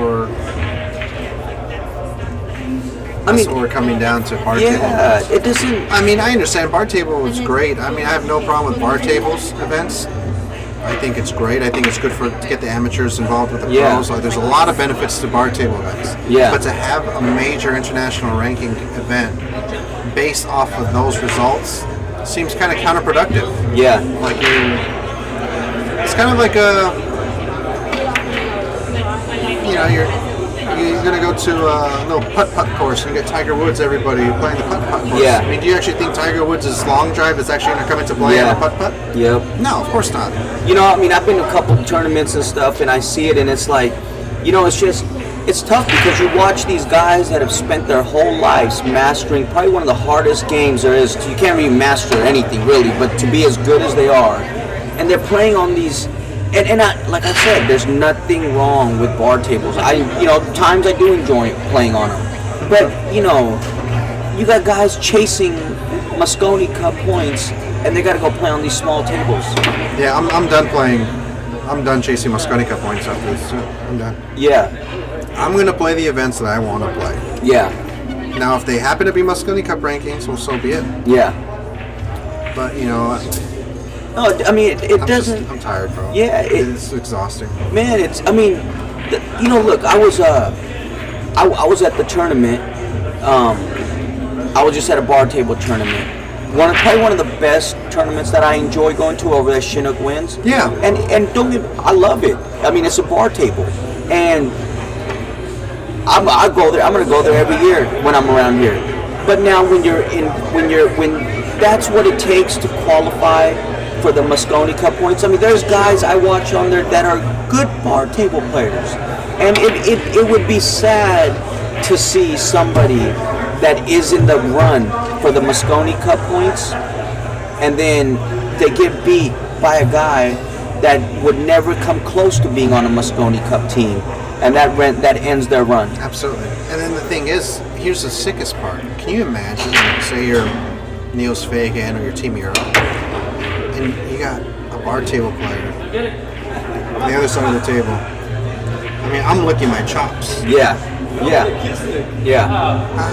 that's what we're coming down to bar table. Yeah, it doesn't. I understand bar table is great. I have no problem with bar tables events. I think it's great. I think it's good to get the amateurs involved with the pros. Like, there's a lot of benefits to bar table events. Yeah. But to have a major international ranking event based off of those results seems kind of counterproductive. Yeah. Like it's kind of like you're gonna go to a little putt-putt course and get Tiger Woods, everybody playing the putt-putt course. Yeah. Do you actually think Tiger Woods' long drive is actually gonna come into play on a putt-putt? Yep. No, of course not. I've been to a couple of tournaments and stuff, and I see it, and it's like, it's tough because you watch these guys that have spent their whole lives mastering probably one of the hardest games there is. You can't really master anything, really, but to be as good as they are. And they're playing on these, and like I said, there's nothing wrong with bar tables. Times I do enjoy playing on them. But, you got guys chasing Mosconi Cup points, and they got to go play on these small tables. Yeah, I'm done playing. I'm done chasing Mosconi Cup points after this. I'm done. Yeah. I'm going to play the events that I want to play. Yeah. Now, if they happen to be Mosconi Cup rankings, well, so be it. Yeah. But, No, it doesn't. I'm tired, bro. Yeah, it's exhausting. Man, look, I was at the tournament. I was just at a bar table tournament. Probably one of the best tournaments that I enjoy going to over there, Chinook Winds. Yeah. And I love it. It's a bar table, and I go there. I'm gonna go there every year when I'm around here. But now when that's what it takes to qualify for the Mosconi Cup points. There's guys I watch on there that are good bar table players, and it would be sad to see somebody that is in the run for the Mosconi Cup points, and then they get beat by a guy that would never come close to being on a Mosconi Cup team, and that ends their run. Absolutely. And then the thing is, here's the sickest part. Can you imagine, say you're Niels Fagan or your Team Europe, and you got a bar table player on the other side of the table? I'm licking my chops. Yeah.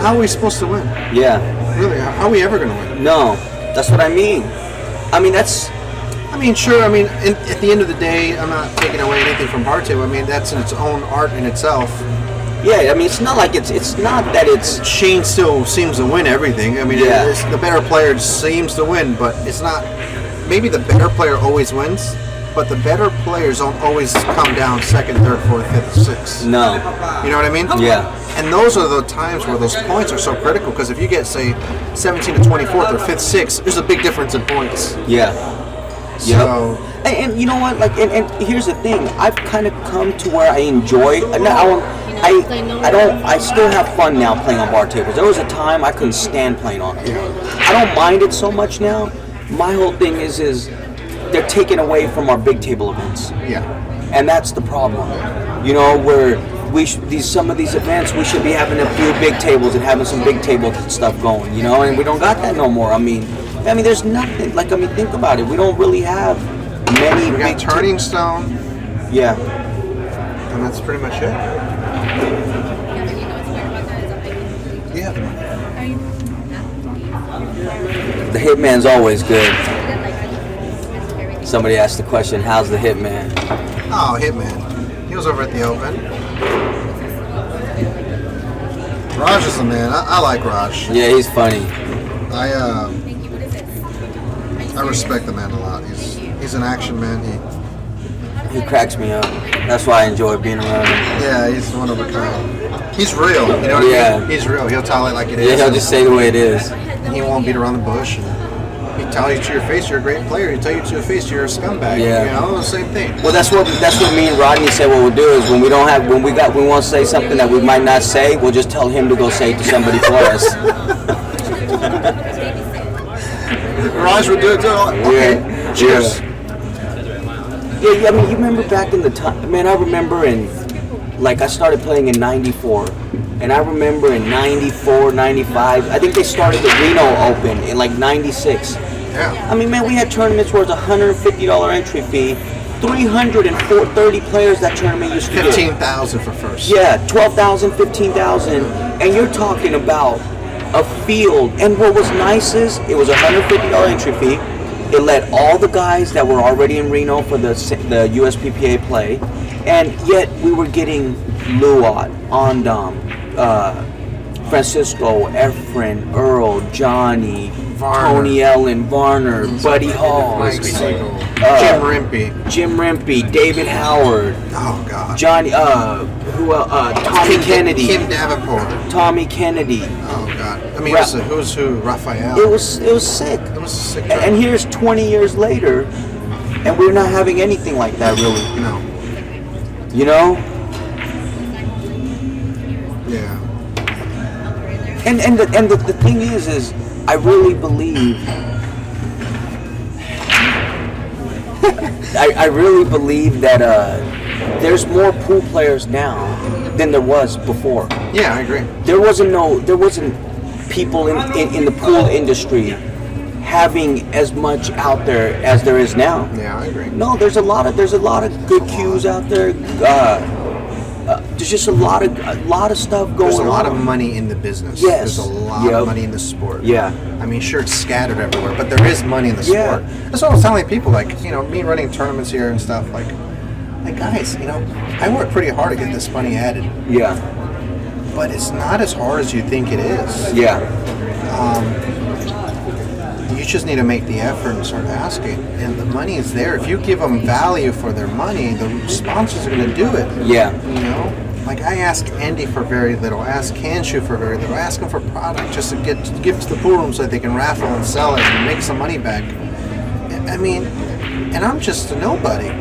How are we supposed to win? Yeah. Really? How are we ever going to win? No, that's what I mean. That's. Sure. At the end of the day, I'm not taking away anything from bar table. That's in its own art in itself. Yeah, it's not like it's not that it's. Shane still seems to win everything. The better player seems to win, but it's not. Maybe the better player always wins, but the better players don't always come down second, third, fourth, fifth, sixth. No. You know what I mean? Yeah. And those are the times where those points are so critical, because if you get, say, 17 to 24th or 5th, 6th, there's a big difference in points. Yeah. So, and you know what? And here's the thing. I've kind of come to where I enjoy. I still have fun now playing on bar tables. There was a time I couldn't stand playing on them. I don't mind it so much now. My whole thing is they're taken away from our big table events. Yeah. And that's the problem. Where some of these events, we should be having a few big tables and having some big table stuff going, and we don't got that no more. I mean, there's nothing. Like, I mean, think about it. We don't really have many We got big Turning Stone, Yeah. and that's pretty much it. Yeah. The Hitman's always good. Somebody asked the question, how's the Hitman? Oh, Hitman. He was over at the Open. Raj is the man. I like Raj. Yeah, he's funny. I respect the man a lot. He's an action man. He cracks me up. That's why I enjoy being around him. Yeah, he's one of a kind. He's real. You know what I mean? He's real. He'll tell it like it is. Yeah, he'll just say the way it is. He won't beat around the bush. He tell you to your face you're a great player. He tell you to your face you're a scumbag. Yeah. You know, the same thing. Well, that's what me and Rodney said. What we'll do is when we want to say something that we might not say, we'll just tell him to go say it to somebody for us. Raj would do it too. Okay. Yeah. Cheers. Yeah, I mean, you remember back in the time, man, I remember I started playing in 94, and I remember in 94, 95, I think they started the Reno Open in like 96. Yeah. I mean, man, we had tournaments where it was $150 entry fee, 330 players that tournament used to get. 15,000 for first. Yeah, 12,000, 15,000, and you're talking about a field. And what was nice is it was $150 entry fee. It let all the guys that were already in Reno for the USPPA play, and yet we were getting Luot, Ondom, Francisco, Efren, Earl, Johnny, Varner. Tony Ellen, Varner, Buddy Hall, Mike Siegel. Jim Jim Rimpey, David Howard, Oh God. Johnny, Tommy Kennedy, Kim Davenport. Tommy Kennedy. Oh God. I mean, it was a who's who. Raphael. It was sick. It was a sick. And here's 20 years later, and we're not having anything like that, really. No. You know? Yeah. And the thing is I really believe I really believe that there's more pool players now than there was before. Yeah, I agree. There wasn't people in the pool industry having as much out there as there is now. Yeah, I agree. No, there's a lot of good cues out there. There's just a lot of stuff going on. There's a lot of money in the business. Yes. There's a lot of money in the sport. Yeah. I mean, sure, it's scattered everywhere, but there is money in the Yeah. sport. That's what I was telling people, like, you know, me running tournaments here and stuff, like guys, you know, I work pretty hard to get this money added, Yeah. but it's not as hard as you think it is. Yeah. You just need to make the effort and start asking, and the money is there. If you give them value for their money, the sponsors are going to do it. Yeah. You know, like I ask Andy for very little, I ask Kanshu for very little, I ask them for product just to give to the pool room so that they can raffle and sell it and make some money back. I mean, and I'm just a nobody.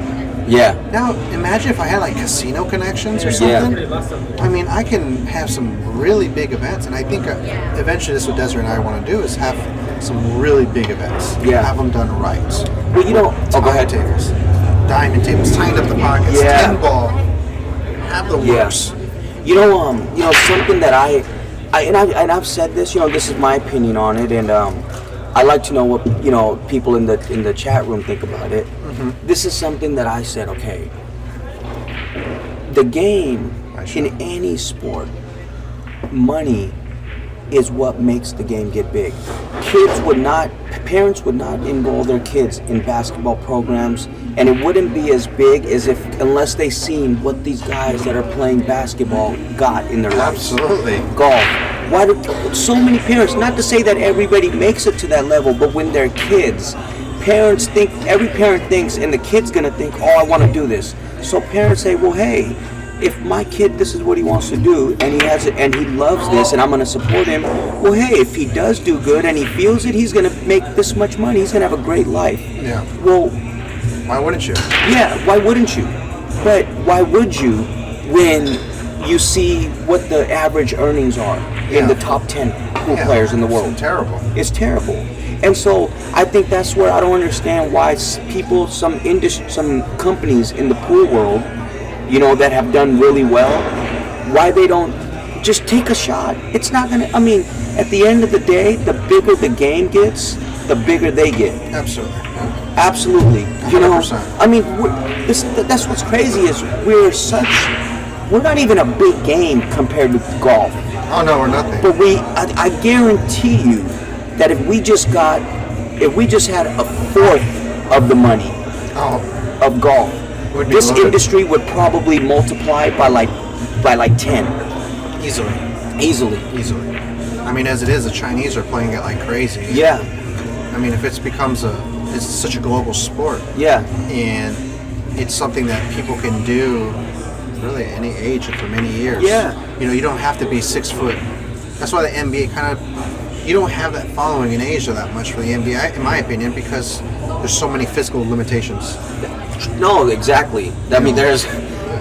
Yeah. Now, imagine if I had like casino connections or something. I mean, I can have some really big events, and I think eventually this is what Desiree and I want to do is have some really big events. Yeah. Have them done right. Well, you know. Oh, go ahead. Tables, diamond tables, tighten up the pockets, Yeah. 10 ball. Have the works. You know something that I've said this. You know, this is my opinion on it, and I like to know what people in the chat room think about it. Mm-hmm. This is something that I said. Okay, the game in any sport, money is what makes the game get big. Parents would not enroll their kids in basketball programs, and it wouldn't be as big as unless they seen what these guys that are playing basketball got in their lives. Absolutely. Golf. Why do so many parents, not to say that everybody makes it to that level, but when they're kids, every parent thinks, and the kid's gonna think, oh, I wanna do this. So parents say, well, hey, if my kid, this is what he wants to do, and he has it, and he loves this, and I'm going to support him. Well, hey, if he does do good and he feels it, he's going to make this much money. He's going to have a great life. Yeah. Well, why wouldn't you? Yeah, why wouldn't you? But why would you when you see what the average earnings are in the top 10 pool players in the world? It's terrible. It's terrible. And so I think that's where I don't understand why people, some companies in the pool world, you know, that have done really well, why they don't just take a shot. It's not gonna, I mean, at the end of the day, the bigger the game gets, the bigger they get. Absolutely. Absolutely. You know, 100%. I mean, that's what's crazy is we're not even a big game compared with golf. Oh no, we're nothing. But I guarantee you that if we just had a fourth of the money of golf, Would be this loaded. industry would probably multiply by like 10 Easily. easily. I mean, as it is, the Chinese are playing it like crazy. Yeah, I mean, if it's such a global sport, yeah, and it's something that people can do really at any age and for many years. Yeah. You know, you don't have to be 6 foot. That's why the NBA you don't have that following in Asia that much for the NBA, in my opinion, because there's so many physical limitations. no, exactly. I mean, there's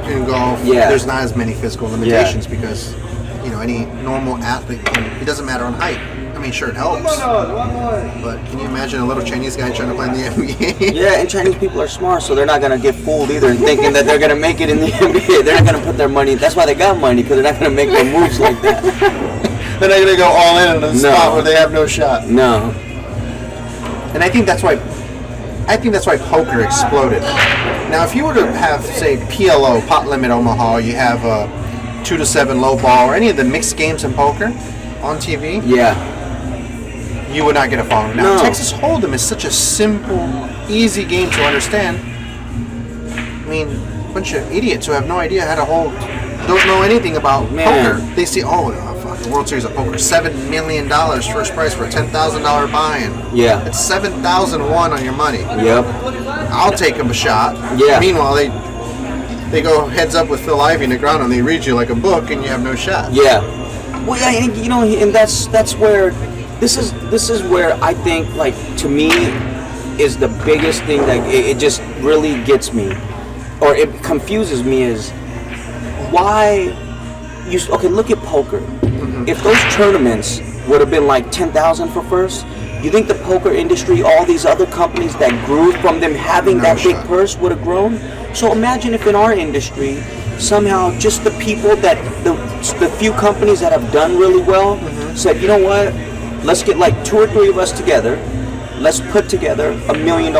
In golf, Yeah. there's not as many physical limitations because, you know, any normal athlete, it doesn't matter on height. I mean, sure, it helps. But can you imagine a little Chinese guy trying to play in the NBA? yeah, and Chinese people are smart, so they're not gonna get fooled either, thinking that they're gonna make it in the NBA. They're not gonna put their money. That's why they got money, because they're not gonna make their moves like that. They're not going to go all in a spot where they have no shot. No. And I think that's why poker exploded. Now, if you were to have, say, PLO, Pot Limit Omaha, you have a 2 to 7 low ball, or any of the mixed games in poker on TV, Yeah. you would not get a following. Now, No. Texas Hold'em is such a simple, easy game to understand. I mean, a bunch of idiots who have no idea how to hold, don't know anything about Man. poker. They see, fuck, the World Series of Poker, $7 million first prize for a $10,000 buy-in. Yeah. It's 7,001 on your money. Yep. I'll take them a shot. Yeah. Meanwhile, they go heads up with Phil Ivey in the ground and they read you like a book and you have no shot. Yeah. Well, yeah, and, you know, and that's where this is where I think, like, to me, is the biggest thing that it just really gets me, or it confuses me, is why look at poker. If those tournaments would have been like 10,000 for first, you think the poker industry, all these other companies that grew from them having No that big shot. purse would have grown? So imagine if in our industry, somehow just the people the few companies that have done really well said, you know what, let's get like 2 or 3 of us together, let's put together $1 million,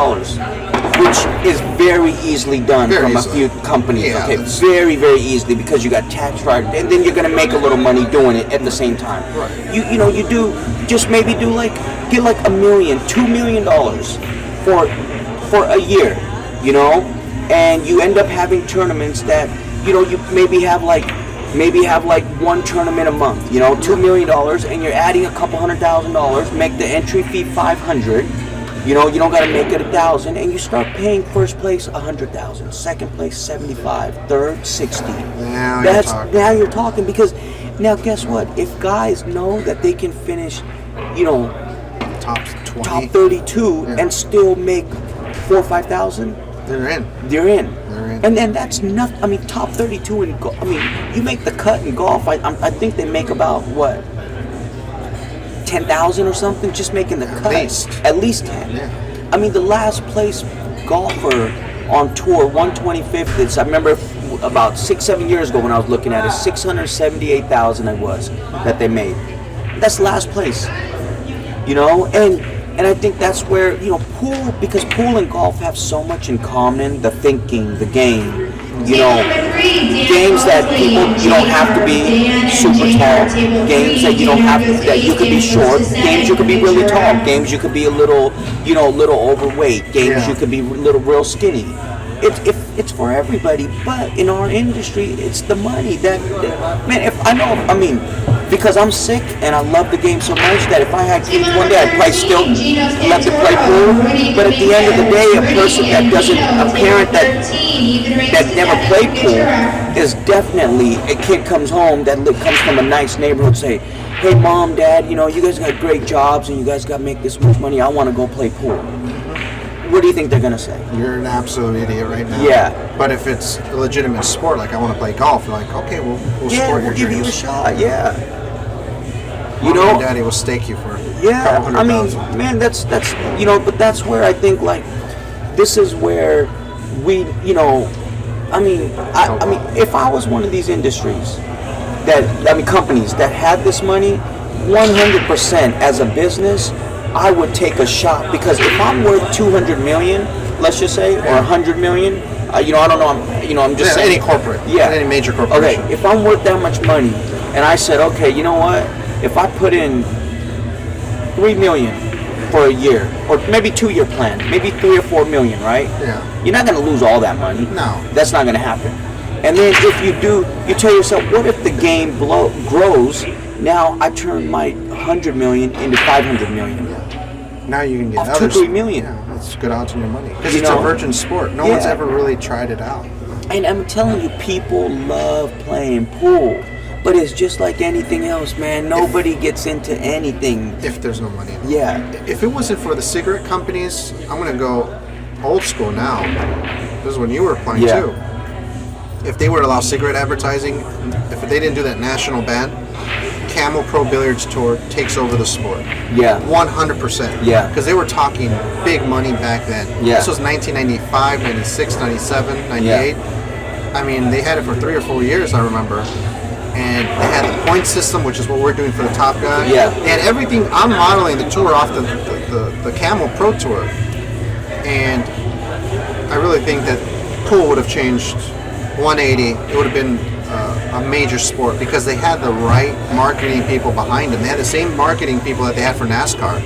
which is very easily done Very from easily. a few companies. Yeah, Okay, that's- very, very easily, because you got tax right, and then you're gonna make a little money doing it at the same time. Right. You know, you do just maybe get like $1 million, $2 million for a year, you know, and you end up having tournaments that, you know, you maybe have like one tournament a month, you know, $2 million, and you're adding a couple $100,000, make the entry fee $500. You know, you don't got to make it $1,000, and you start paying first place $100,000, second place $75,000, third $60,000. Now you're talking. Now you're talking, because now guess what? If guys know that they can finish, you know, Top 20. top 32 Yeah. and still make $4,000 or $5,000, They're in. they're in. They're in. And then that's nothing. I mean, top 32 in golf. I mean, you make the cut in golf. I think they make about what, 10,000 or something, just making the cut. At least 10. Yeah. I mean, the last place golfer on tour, 125th, is, I remember about 6-7 years ago when I was looking at it, 678,000 it was that they made. That's last place. You know, and I think that's where, you know, because pool and golf have so much in common, the thinking, the game, you know, games that people, you don't have to be super tall, games that you don't have to, that you could be short, games you could be really tall, games you could be a little, you know, a little overweight, games you could be real skinny. It's for everybody, but in our industry, it's the money that man, because I'm sick and I love the game so much that if I had kids one day, I'd probably still love to play pool. But at the end of the day, a person that doesn't, a parent that never played pool is definitely, a kid comes home that comes from a nice neighborhood, say, hey mom, dad, you know, you guys got great jobs and you guys got to make this much money, I want to go play pool. What do you think they're going to say? You're an absolute idiot right now. Yeah. But if it's a legitimate sport, like I want to play golf, you're like, okay, we'll support your we'll give you a dreams. shot, yeah. Mom and daddy will stake you for a couple I mean, $100,000. man, that's you know, but that's where I think, like, this is where we, you know, I mean, if I was one of these industries companies that had this money, 100% as a business, I would take a shot, because if I'm worth 200 million, let's just say, or 100 million, you know, I don't know, I'm just saying. Any corporate, Yeah. any major corporation. Okay, if I'm worth that much money, and I said, okay, you know what? If I put in 3 million for a year, or maybe 2-year plan, maybe 3 or 4 million, right? Yeah. You're not going to lose all that money. No. That's not going to happen. And then if you do, you tell yourself, what if the game grows? Now I turn my 100 million into 500 million. Now you can get Off 2-3 million. Yeah, that's good odds on your money. Because You it's know? a virgin sport. No Yeah. one's ever really tried it out. And I'm telling you, people love playing pool. But it's just like anything else, man. Nobody gets into anything. If there's no money. Yeah. If it wasn't for the cigarette companies, I'm going to go old school now. This is when you were playing Yeah. too. If they were to allow cigarette advertising, if they didn't do that national ban, Camel Pro Billiards Tour takes over the sport. Yeah. 100%. Yeah. Because they were talking big money back then. Yeah. This was 1995, 96, 97, 98. I mean, they had it for 3 or 4 years, I remember. And they had the point system, which is what we're doing for the top guy. Yeah. They had everything. I'm modeling the tour off the Camel Pro Tour. And I really think that pool would have changed 180. It would have been a major sport because they had the right marketing people behind them. They had the same marketing people that they had for NASCAR.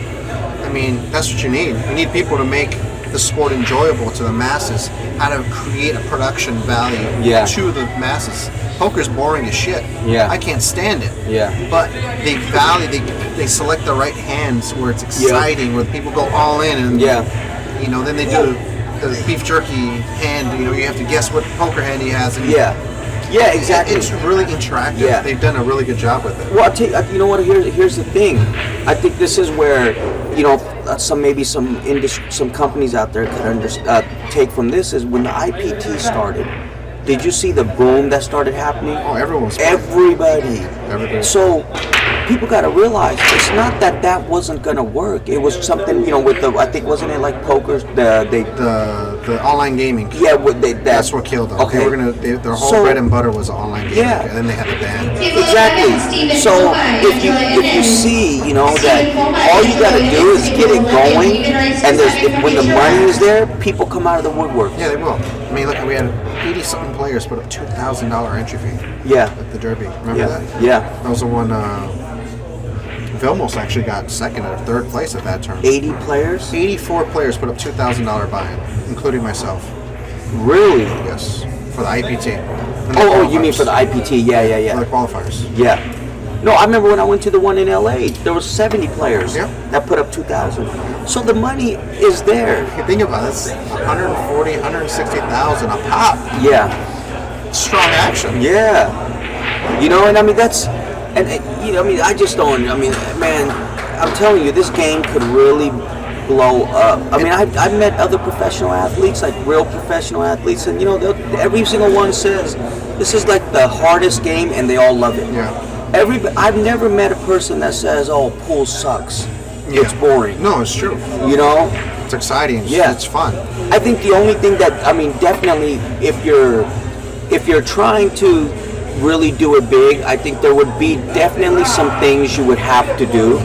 I mean, that's what you need. You need people to make the sport enjoyable to the masses, how to create a production value Yeah. to the masses. Poker's boring as shit. Yeah. I can't stand it. Yeah. But they select the right hands where it's exciting, where people go all in, and you know, then they do the beef jerky hand. You know, you have to guess what poker hand he has. And Yeah. Yeah, exactly. It's really interactive. Yeah. They've done a really good job with it. Well, I'll tell you, you know what? Here's the thing. I think this is where, you know, some companies out there could take from this is when the IPT started. Did you see the boom that started happening? Oh, everyone was playing. Everybody. So people got to realize it's not that wasn't gonna work. It was something, you know, with the, I think, wasn't it like poker? The online gaming. Yeah, That's what killed them. Okay. Their whole So- bread and butter was online gaming. Yeah. And then they had the ban. Exactly. So if you see, you know, that all you got to do is get it going, and when the money is there, people come out of the woodwork. Yeah, they will. I mean, look, we had 80-something players put up $2,000 entry fee Yeah. at the Derby. Remember Yeah. that? Yeah. That was the one. Vilmos actually got second or third place at that term. 80 players? 84 players put up $2,000 buy-in, including myself. Really? Yes, for the IPT. And the Oh, you mean qualifiers. for the IPT? Yeah. For the qualifiers. Yeah. No, I remember when I went to the one in LA, there was 70 players Yep. that put up 2,000. So the money is there. You think about it, it's 140, 160,000 a pop. Yeah. Strong action. Yeah. You know, and I mean, you know, I mean, I just don't, I mean, man, I'm telling you, this game could really blow up. I mean, I've met other professional athletes, like real professional athletes, and you know, every single one says, this is like the hardest game, and they all love it. Yeah. I've never met a person that says, "Oh, pool sucks. It's boring." No, it's true. You know, It's exciting. Yeah. It's fun. I think the only thing that, I mean, definitely, if you're trying to really do it big, I think there would be definitely some things you would have to do.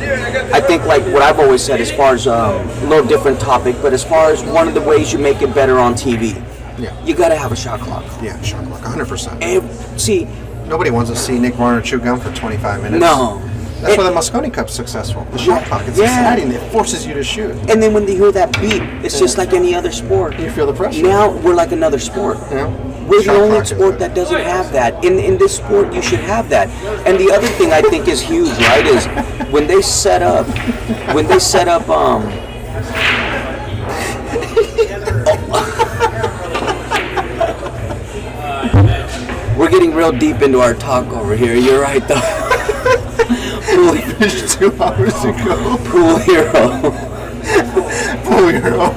I think, like what I've always said, as far as a little different topic, but as far as one of the ways you make it better on TV, Yeah. you got to have a shot clock. Yeah, shot clock, 100%. And see, Nobody wants to see Nick Warner chew gum for 25 minutes. no. That's why the Mosconi Cup's successful. The shot clock, it's Yeah. exciting. It forces you to shoot. And then when they hear that beat, it's just like any other sport. You feel the pressure. Now we're like another sport. Yeah. We're Shot the only clock is sport it. that doesn't have that. In this sport, you should have that. And the other thing I think is huge, right, is when they set up, we're getting real deep into our talk over here. You're right, though. Finished 2 hours ago. Pool hero. Pool hero.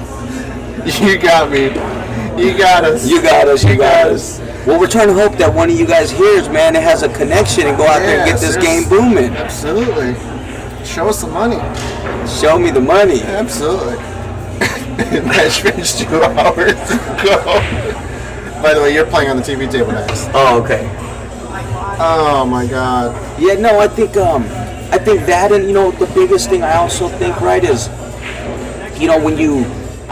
You got me. You got us. You got us. You got us. Well, we're trying to hope that one of you guys hears, man, that has a connection and go out there and get this game booming. Absolutely. Show us the money. Show me the money. Absolutely. Match finished 2 hours ago. By the way, you're playing on the TV table next. Oh, okay. Oh my God. Yeah, no, I think I think that, and the biggest thing I also think, right, is when you,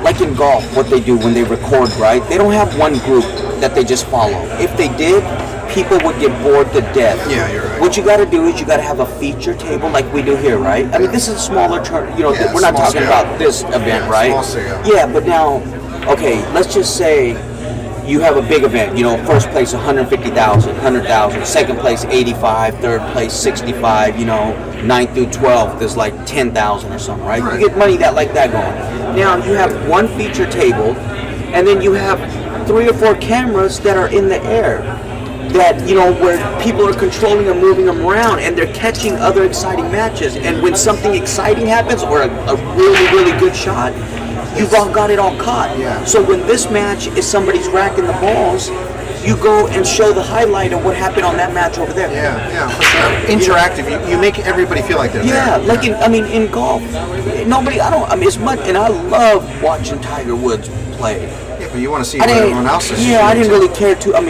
like in golf, what they do when they record, right, they don't have one group that they just follow. If they did, people would get bored to death. Yeah, you're right. What you got to do is you got to have a feature table like we do here, right? I mean, this is a smaller we're not small talking scale. about this event, Yeah, right? small scale. Yeah, but now, okay, let's just say you have a big event, first place 150,000, 100,000, second place 85, third place 65, 9th through 12th there's like 10,000 or something, right? You get money like that going. Now you have one feature table, and then you have 3 or 4 cameras that are in the air that, where people are controlling them, moving them around, and they're catching other exciting matches. And when something exciting happens, or a really, really good shot, you've all got it all caught. Yeah. So when this match is somebody's racking the balls, you go and show the highlight of what happened on that match over there. Yeah, for sure. Interactive. You make everybody feel like they're Yeah, there. like in golf, as much, and I love watching Tiger Woods play. Yeah, but you want to see what everyone else is Yeah, I doing, didn't too. really care to. I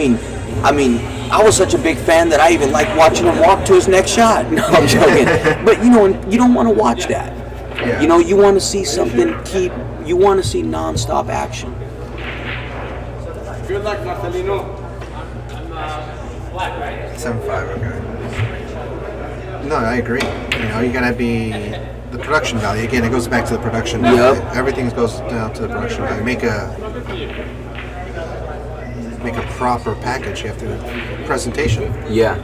mean, I was such a big fan that I even liked watching him walk to his next shot. No, I'm joking. But you don't want to watch that. Yeah. You want to see something. You want to see non-stop action. Good luck, Marcelino. 7.5, okay. No, I agree. You gotta be the production value. Again, it goes back to the production value. Yep. Everything goes down to the production value. Make a proper package. You have to presentation. Yeah.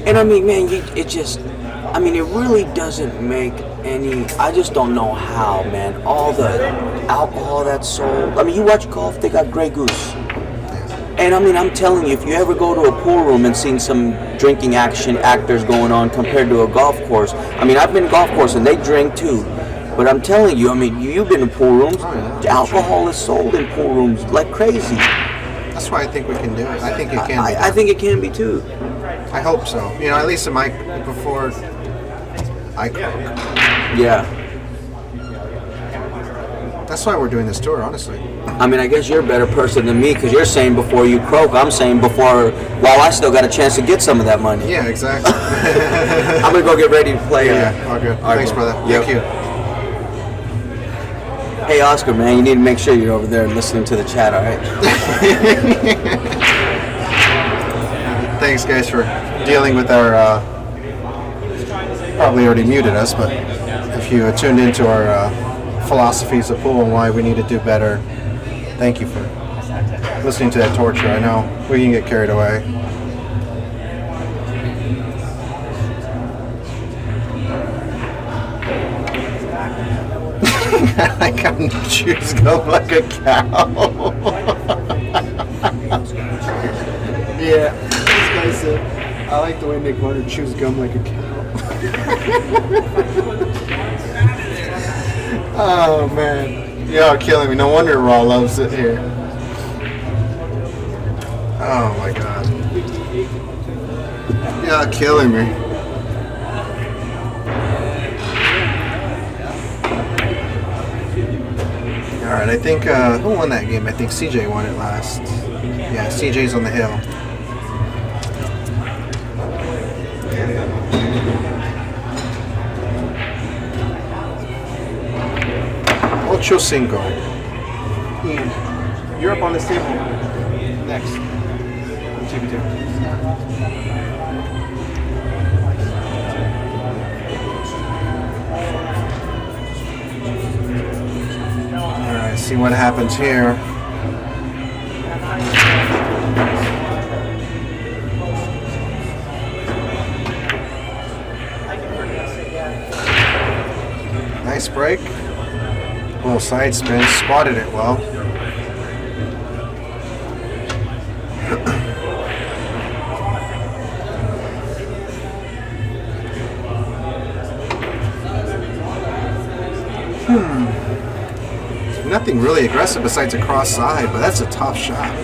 And I mean, man, it really doesn't make any. I just don't know how, man. All the alcohol that's sold. I mean, you watch golf, they got Grey Goose. And I mean, I'm telling you, if you ever go to a pool room and seen some drinking actors going on compared to a golf course, I mean, I've been to golf course and they drink too. But I'm telling you, I mean, you've been in pool rooms. Alcohol is sold in pool rooms like crazy. That's why I think we can do it. I think it can be done. I think it can be too. I hope so. At least before I croak. Yeah. That's why we're doing this tour, honestly. I mean, I guess you're a better person than me because you're saying before you croak. I'm saying before, while I still got a chance to get some of that money. Yeah, exactly. I'm going to go get ready to play. Yeah, all good. Thanks, brother. Yep. Thank you. Hey, Oscar, man, you need to make sure you're over there listening to the chat, all right? Thanks, guys, for dealing with our... probably already muted us, but if you tuned into our philosophies of pool and why we need to do better, thank you for listening to that torture. I know we can get carried away. I can choose go like a cow. Yeah, this guy said, I like the way Nick Warner chews gum like a cow. Oh man, y'all killing me. No wonder Raw loves it here. Oh my god, y'all killing me. All right, I think who won that game? I think CJ won it last. Yeah, CJ's on the hill. Ocho cinco. Ian, you're up on this table. Next. On TV2. All right, see what happens here. Nice break. Little side spin, spotted it well. Nothing really aggressive besides a cross side, but that's a tough shot.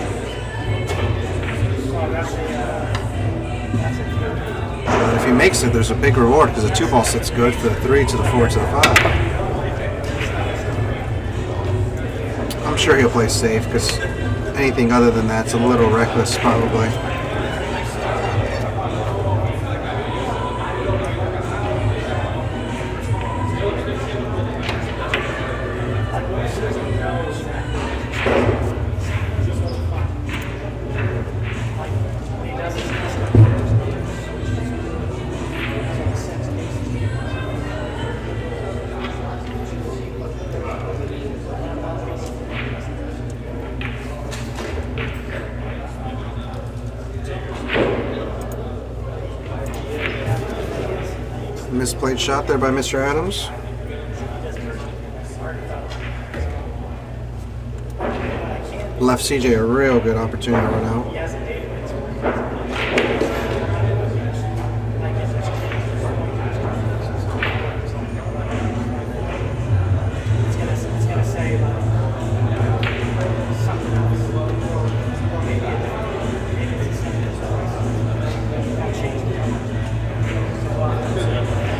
But if he makes it, there's a big reward because the 2-ball sits good for the 3 to the 4 to the 5. I'm sure he'll play safe because anything other than that's a little reckless probably. Misplayed shot there by Mr. Adams. Left CJ a real good opportunity to run out.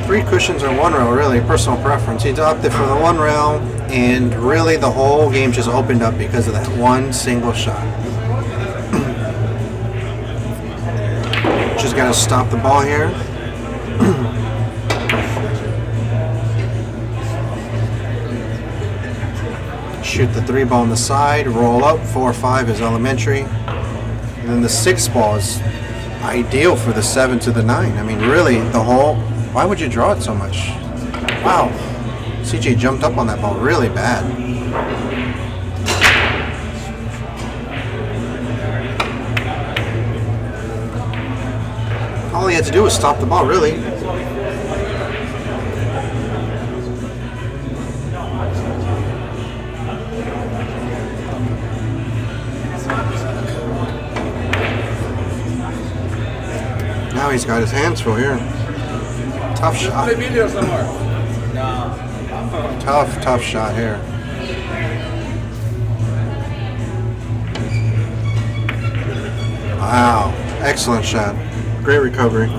Three cushions or one rail, really, personal preference. He opted for the one rail, and really the whole game just opened up because of that one single shot. Just got to stop the ball here. Shoot the 3 ball on the side, roll up. 4-5 is elementary. And then the 6 ball is ideal for the 7 to the 9. I mean, really, the whole... Why would you draw it so much? Wow. CJ jumped up on that ball really bad. All he had to do was stop the ball, really. Now he's got his hands full here. Tough shot. Tough shot here. Wow. Excellent shot. Great recovery.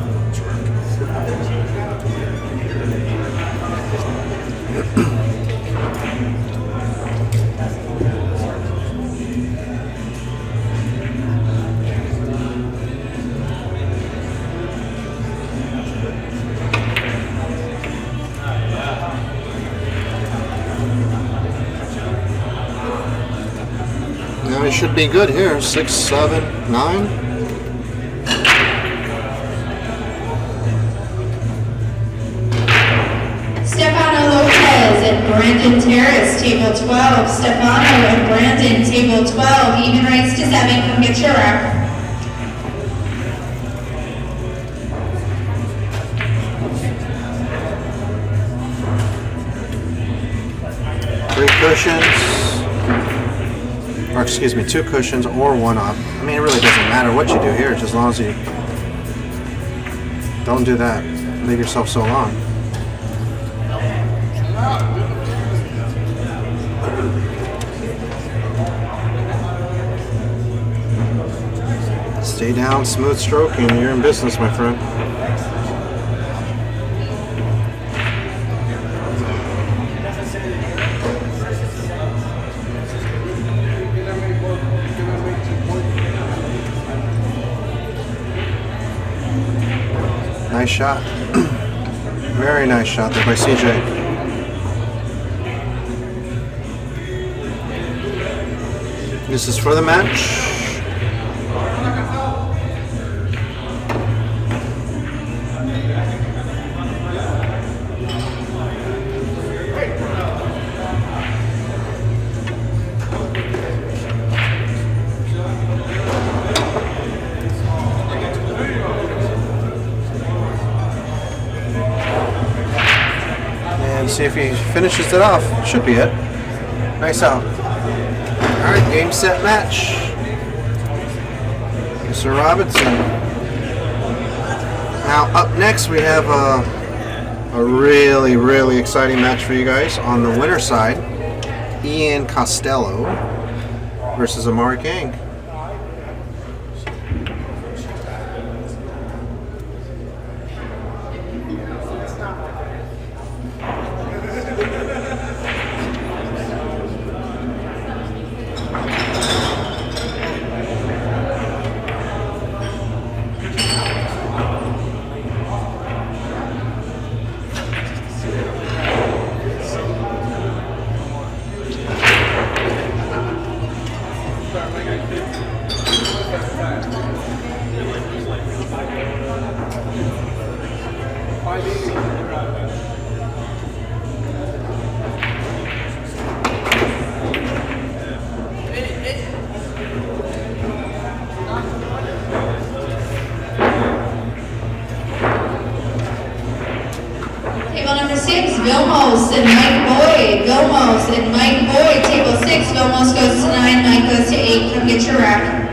Now he should be good here. 6, 7, 9. Brandon Terrace, table 12. Stefano and Brandon, table 12. Even rights to 7. Come get your rep. Three cushions. Or excuse me, 2 cushions or 1 up. I mean, it really doesn't matter what you do here, just as long as you don't do that. Leave yourself so long. Stay down, smooth stroke, and you're in business, my friend. Nice shot. Very nice shot there by CJ. This is for the match. See if he finishes it off. Should be it. Nice out. Alright, game, set, match. Mr. Robinson. Now, up next we have a really, really exciting match for you guys. On the winner side, Ian Costello versus Amari King. 6, Vilmos and Mike Boyd. Vilmos and Mike Boyd, table 6. Vilmos goes to 9, Mike goes to 8. Come get your rack.